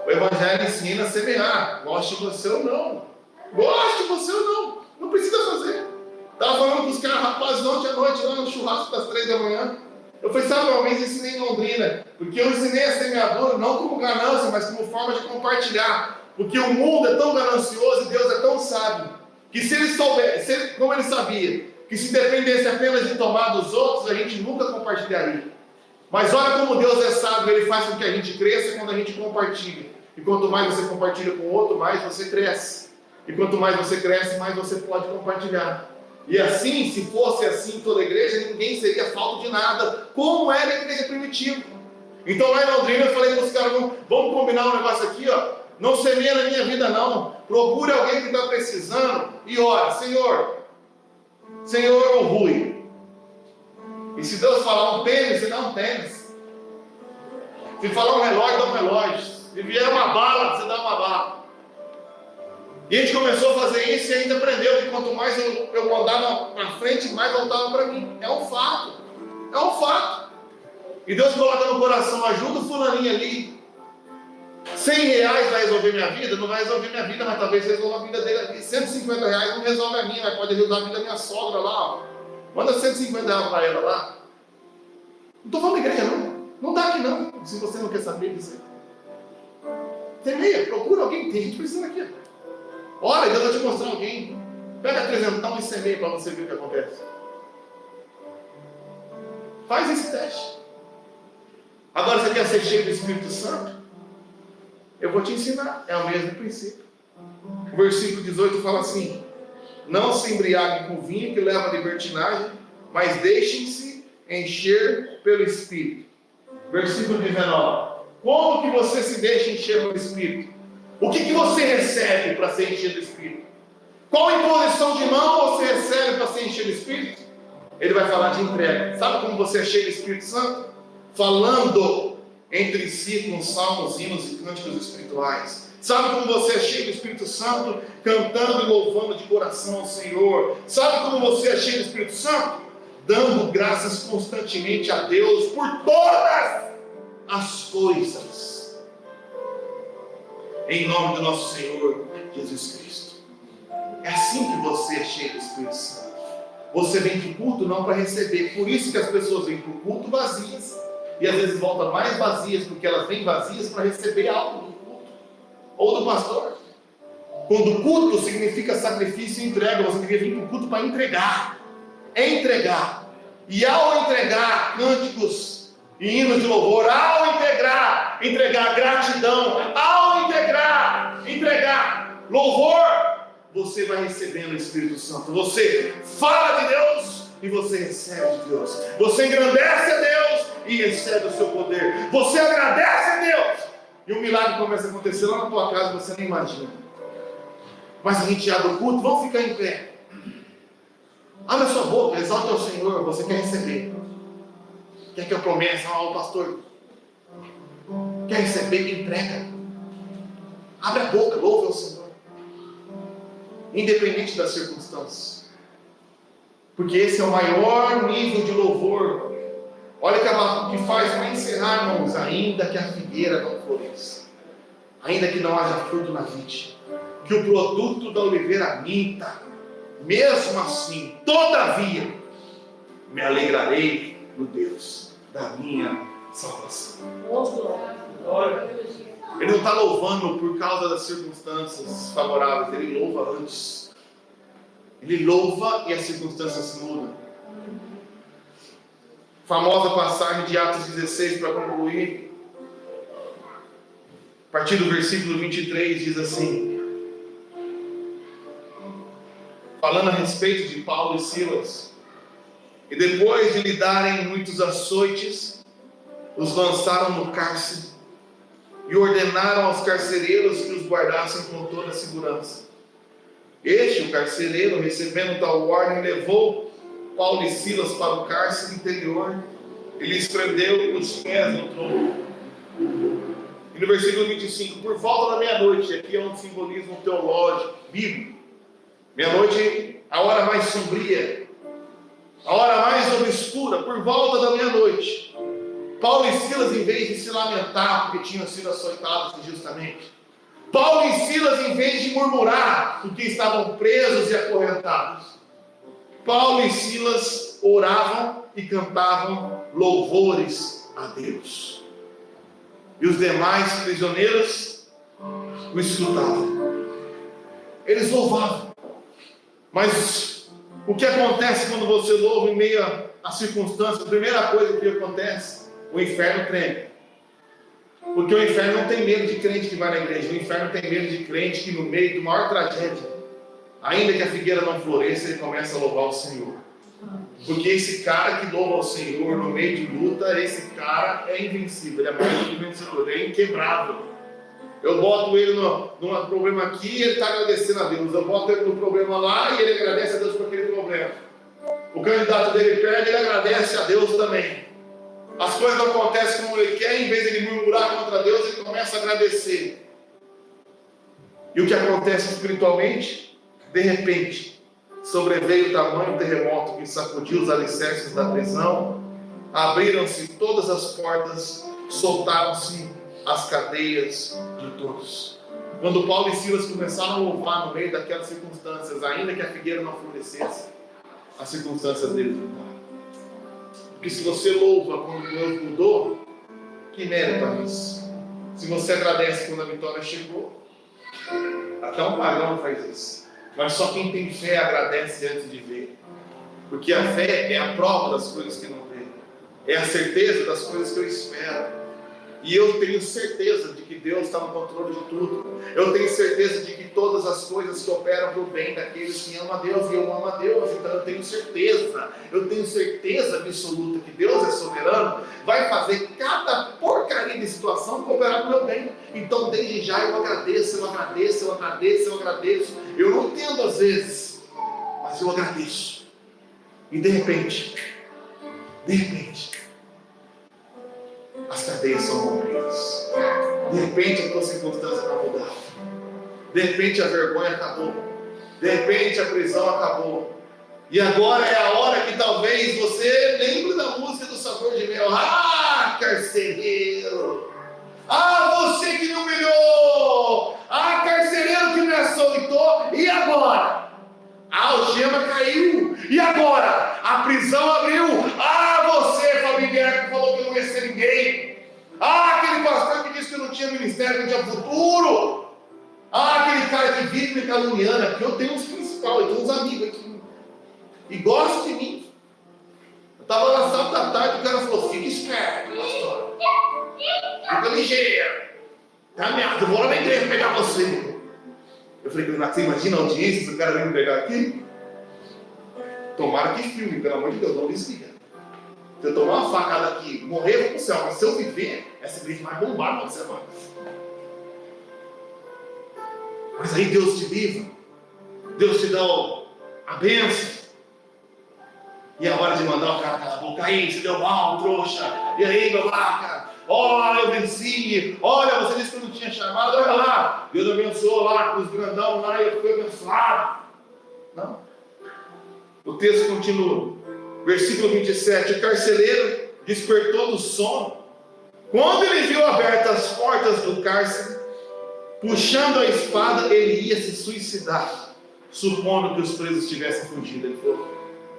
O Evangelho ensina a semear. Goste você ou não. Goste você ou não. Não precisa fazer. Estava falando com os caras, rapaz, ontem à noite, lá no churrasco das 3 da manhã. Eu falei, sabe, uma vez ensinei em Londrina. Porque eu ensinei a semeadura não como ganância, mas como forma de compartilhar. Porque o mundo é tão ganancioso e Deus é tão sábio. Que se ele soubesse, como ele sabia, que se dependesse apenas de tomar dos outros, a gente nunca compartilharia. Mas olha como Deus é sábio, Ele faz com que a gente cresça quando a gente compartilha. E quanto mais você compartilha com o outro, mais você cresce. E quanto mais você cresce, mais você pode compartilhar. E assim, se fosse assim em toda a igreja, ninguém seria falta de nada, como era a igreja primitiva. Então lá em Londrina eu falei para os caras, vamos combinar um negócio aqui, ó. Não semeia na minha vida não. Procure alguém que está precisando e ora, Senhor o Rui. E se Deus falar um tênis, você dá um tênis. Se falar um relógio, dá um relógio. Se vier uma bala, você dá uma bala. E a gente começou a fazer isso e a gente aprendeu que quanto mais eu andava na frente, mais voltava para mim. É um fato. É um fato. E Deus coloca no coração, ajuda o fulaninho ali. 100 reais vai resolver minha vida? Não vai resolver minha vida, mas talvez resolva a vida dele aqui. 150 reais não resolve a minha, mas pode ajudar a vida da minha sogra lá. Ó. Manda 150 reais para ela lá. Não estou falando igreja não. Não dá aqui não, se você não quer saber disso. Semeia, procura alguém, tem gente precisando aqui. Olha, Deus vai te mostrar alguém. Pega 300 e semeia para você ver o que acontece. Faz esse teste. Agora você quer ser cheio do Espírito Santo? Eu vou te ensinar, é o mesmo princípio. O versículo 18 fala assim: não se embriaguem com vinho que leva à libertinagem, mas deixem-se encher pelo Espírito. Versículo 19: como que você se deixa encher pelo Espírito? O que você recebe para ser enchido do Espírito? Qual imposição de mão você recebe para ser enchido do Espírito? Ele vai falar de entrega. Sabe como você é cheio do Espírito Santo? Falando entre si com salmos, hinos e cânticos espirituais. Sabe como você é cheio do Espírito Santo? Cantando e louvando de coração ao Senhor. Sabe como você é cheio do Espírito Santo? Dando graças constantemente a Deus por todas as coisas. Em nome do nosso Senhor Jesus Cristo. É assim que você é cheio do Espírito Santo. Você vem para o culto não para receber. Por isso que as pessoas vêm para o culto vazias. E às vezes voltam mais vazias, porque elas vêm vazias para receber algo do culto. Ou do pastor. Quando culto significa sacrifício e entrega, você devia vir para o culto para entregar. É entregar. E ao entregar cânticos e hinos de louvor, ao entregar gratidão, ao entregar louvor, você vai recebendo o Espírito Santo. Você fala de Deus e você recebe de Deus. Você engrandece a Deus e recebe o seu poder. Você agradece a Deus e um milagre começa a acontecer lá na tua casa, você nem imagina. Mas a gente já do culto, vamos ficar em pé. Abre a sua boca, exalte ao Senhor. Você quer receber? Quer que eu promessa ao pastor? Quer receber? Entrega. Abre a boca, louve ao Senhor, independente das circunstâncias, porque esse é o maior nível de louvor. Olha o que faz para encerrar, irmãos. Ainda que a figueira não floresça, ainda que não haja fruto na vide, que o produto da oliveira minta, mesmo assim, todavia, me alegrarei no Deus da minha salvação. Ele não está louvando por causa das circunstâncias favoráveis, ele louva antes. Ele louva e as circunstâncias se mudam. Famosa passagem de Atos 16 para concluir. A partir do versículo 23 diz assim: falando a respeito de Paulo e Silas, e depois de lhe darem muitos açoites, os lançaram no cárcere e ordenaram aos carcereiros que os guardassem com toda a segurança. Este, o carcereiro, recebendo tal ordem, levou Paulo e Silas para o cárcere interior e lhes prendeu os pés no tronco. E no versículo 25, por volta da meia-noite, aqui é um simbolismo teológico, bíblico. Meia-noite, a hora mais sombria, a hora mais obscura, por volta da meia-noite, Paulo e Silas, em vez de se lamentar porque tinham sido açoitados injustamente, Paulo e Silas, em vez de murmurar porque estavam presos e acorrentados, Paulo e Silas oravam e cantavam louvores a Deus. E os demais prisioneiros o escutavam. Eles louvavam. Mas o que acontece quando você louva em meio às circunstâncias? A primeira coisa que acontece, o inferno treme. Porque o inferno não tem medo de crente que vai na igreja. O inferno tem medo de crente que no meio da maior tragédia, ainda que a figueira não floresça, ele começa a louvar o Senhor. Porque esse cara que louva o Senhor no meio de luta, esse cara é invencível, ele é mais do que vencedor, ele é inquebrável. Eu boto ele num problema aqui e ele está agradecendo a Deus. Eu boto ele no problema lá e ele agradece a Deus por aquele problema. O candidato dele perde, ele agradece a Deus também. As coisas não acontecem como ele quer, em vez de ele murmurar contra Deus, ele começa a agradecer. E o que acontece espiritualmente? De repente, sobreveio o tamanho terremoto que sacudiu os alicerces da prisão, abriram-se todas as portas, soltaram-se as cadeias de todos. Quando Paulo e Silas começaram a louvar no meio daquelas circunstâncias, ainda que a figueira não florescesse, as circunstâncias deles mudaram. Porque se você louva quando Deus mudou, que mérito é isso? Se você agradece quando a vitória chegou, até um pagão faz isso. Mas só quem tem fé agradece antes de ver. Porque a fé é a prova das coisas que não vê. É a certeza das coisas que eu espero. E eu tenho certeza de que Deus está no controle de tudo. Eu tenho certeza de que todas as coisas que operam para o bem daqueles que amam a Deus, e eu amo a Deus, então eu tenho certeza absoluta que Deus é soberano, vai fazer cada porcaria de situação cooperar para o meu bem. Então desde já eu agradeço. Eu não entendo às vezes, mas eu agradeço. E de repente, as cadeias são rompidas. De repente a tua circunstância está mudada. De repente a vergonha acabou. De repente a prisão acabou. E agora é a hora que talvez você lembre da música do Sabor de Mel. Ah, carcereiro! Ah, você que me humilhou! Ah, carcereiro que me açoitou! E agora? A algema caiu. E agora? A prisão abriu. Ah, você, familiar, que falou que não ia ser ninguém. Ah, aquele pastor que disse que não tinha ministério, que não tinha futuro. Ah, aquele cara que vive me caluniando. Aqui eu tenho uns principais, eu tenho uns amigos aqui. E gostam de mim. Estava lá sábado da tarde, o cara falou, fica esperto, pastor. Fica ligeiro. Tá ameaça, eu vou lá na igreja pegar você. Eu falei, você imagina a audiência se o cara vem me pegar aqui? Tomara que filme, pelo amor de Deus, não desliga. Se eu tomar uma facada aqui, morrer, eu vou pro céu. Mas se eu viver, essa igreja vai bombar na semana. Mas aí Deus te livra. Deus te dá a bênção. E é hora de mandar o cara calar a boca. Aí, você deu mal, trouxa. E aí, babaca? Olha, eu venci. Olha, você disse que eu não tinha chamado. Olha lá. Deus abençoou lá com os grandão lá e eu fui abençoado. Não. O texto continua. Versículo 27. O carcereiro despertou do sono. Quando ele viu abertas as portas do cárcere, puxando a espada, ele ia se suicidar, supondo que os presos tivessem fugido. Ele falou,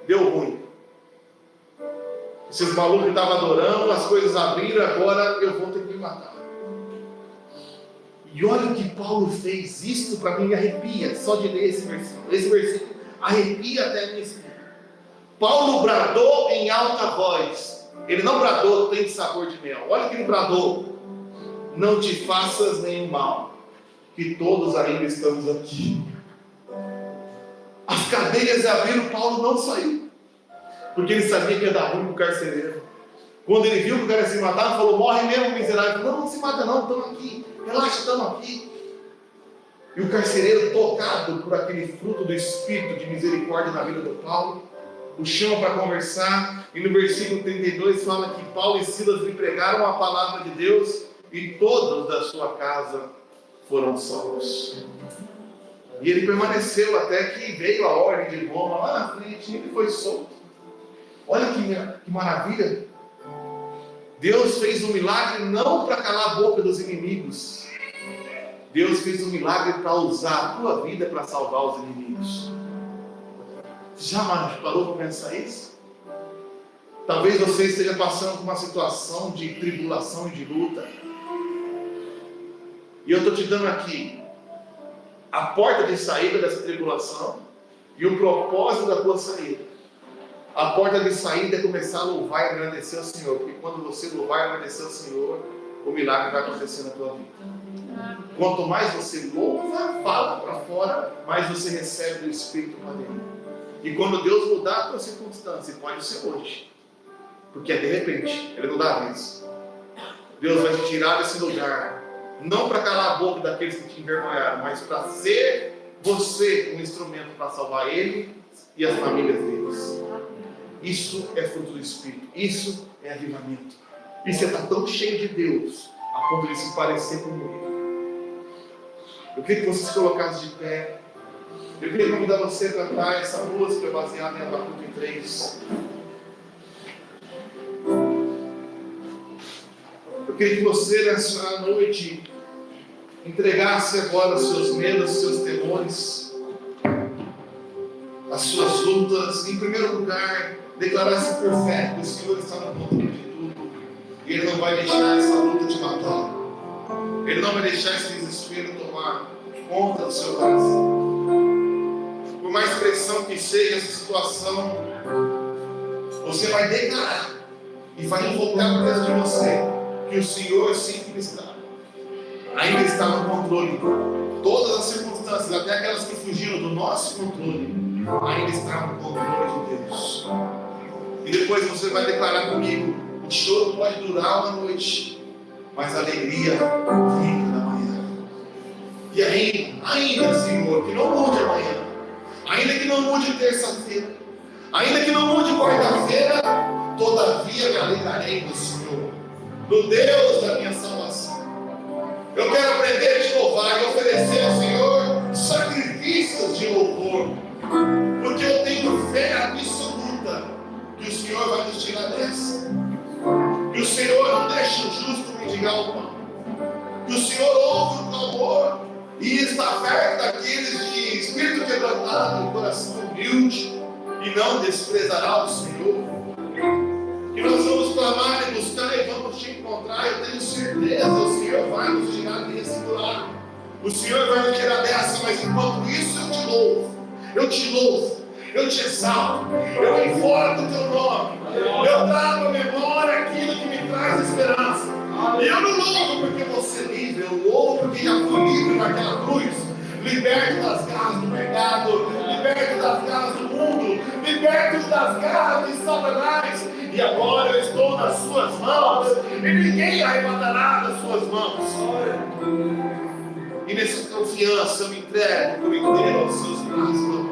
deu ruim. Esses malucos estavam adorando, as coisas abriram, agora eu vou ter que me matar. E olha o que Paulo fez. Isso para mim me arrepia, só de ler esse versículo. Esse versículo arrepia até a minha espírito. Paulo bradou em alta voz. Ele não bradou, tem sabor de mel. Olha o que ele bradou. Não te faças nenhum mal, que todos ainda estamos aqui. As cadeias abriram, Paulo não saiu. Porque ele sabia que ia dar ruim para o carcereiro. Quando ele viu que o cara ia se matar, ele falou, morre mesmo, miserável. Não, não se mata não, estamos aqui. Relaxa, estamos aqui. E o carcereiro, tocado por aquele fruto do Espírito de misericórdia na vida do Paulo, o chama para conversar. E no versículo 32 fala que Paulo e Silas lhe pregaram a palavra de Deus e todos da sua casa foram salvos. E ele permaneceu até que veio a ordem de Roma lá na frente e ele foi solto. Olha que maravilha. Deus fez um milagre não para calar a boca dos inimigos. Deus fez um milagre para usar a tua vida para salvar os inimigos. Já parou para pensar isso? Talvez você esteja passando por uma situação de tribulação e de luta. E eu estou te dando aqui a porta de saída dessa tribulação e o propósito da tua saída. A porta de saída é começar a louvar e agradecer ao Senhor. Porque quando você louvar e agradecer ao Senhor, o milagre vai acontecer na tua vida. Quanto mais você louva, fala para fora, mais você recebe do Espírito para dentro. E quando Deus mudar a tua circunstância, pode ser hoje, porque é de repente, Ele não dá isso. Deus vai te tirar desse lugar, não para calar a boca daqueles que te envergonharam, mas para ser você um instrumento para salvar Ele e as famílias deles. Isso é fruto do Espírito, isso é avivamento. E você está tão cheio de Deus, a ponto de se parecer com Ele. Eu queria que você se colocasse de pé. Eu queria convidar você a cantar essa música baseada em Abacuque 3. Eu queria que você nessa noite entregasse agora os seus medos, os seus temores, as suas lutas. Em primeiro lugar, declarasse por fé que o Senhor está no controle de tudo. E Ele não vai deixar essa luta te matar. Ele não vai deixar esse desespero tomar conta do seu coração. Por mais pressão que seja essa situação, você vai declarar e vai invocar por dentro de você que o Senhor sempre ainda está no controle. Todas as circunstâncias, até aquelas que fugiram do nosso controle, ainda está no controle de Deus. E depois você vai declarar comigo: o choro pode durar uma noite, mas a alegria vem na manhã. E ainda, Senhor, que não mude amanhã, ainda que não mude terça-feira, ainda que não mude quarta-feira, todavia me alegrarei no Senhor, no Deus da minha salvação. Eu quero aprender a te louvar e oferecer ao Senhor sacrifícios de louvor, porque eu tenho fé absoluta que o Senhor vai nos tirar dessa, que o Senhor não deixa o justo mendigar o pão, que o Senhor ouve o clamor e está perto daqueles de espírito quebrantado e coração humilde, e não desprezará o Senhor. Que nós vamos clamar e buscar e vamos te encontrar. Eu tenho certeza, o Senhor vai nos tirar desse buraco, o Senhor vai nos tirar dessa. Mas enquanto isso eu te louvo, eu te exalto, eu invoco o teu nome, Eu trago à memória aquilo que me traz esperança. E eu não louvo porque você é livre, eu louvo porque já fui livre naquela cruz. Liberto das garras do pecado, liberto das garras do mundo, liberto das garras de Satanás. E agora eu estou nas suas mãos, e ninguém arrebatará das suas mãos. E nessa confiança eu me entrego por inteiro aos seus braços.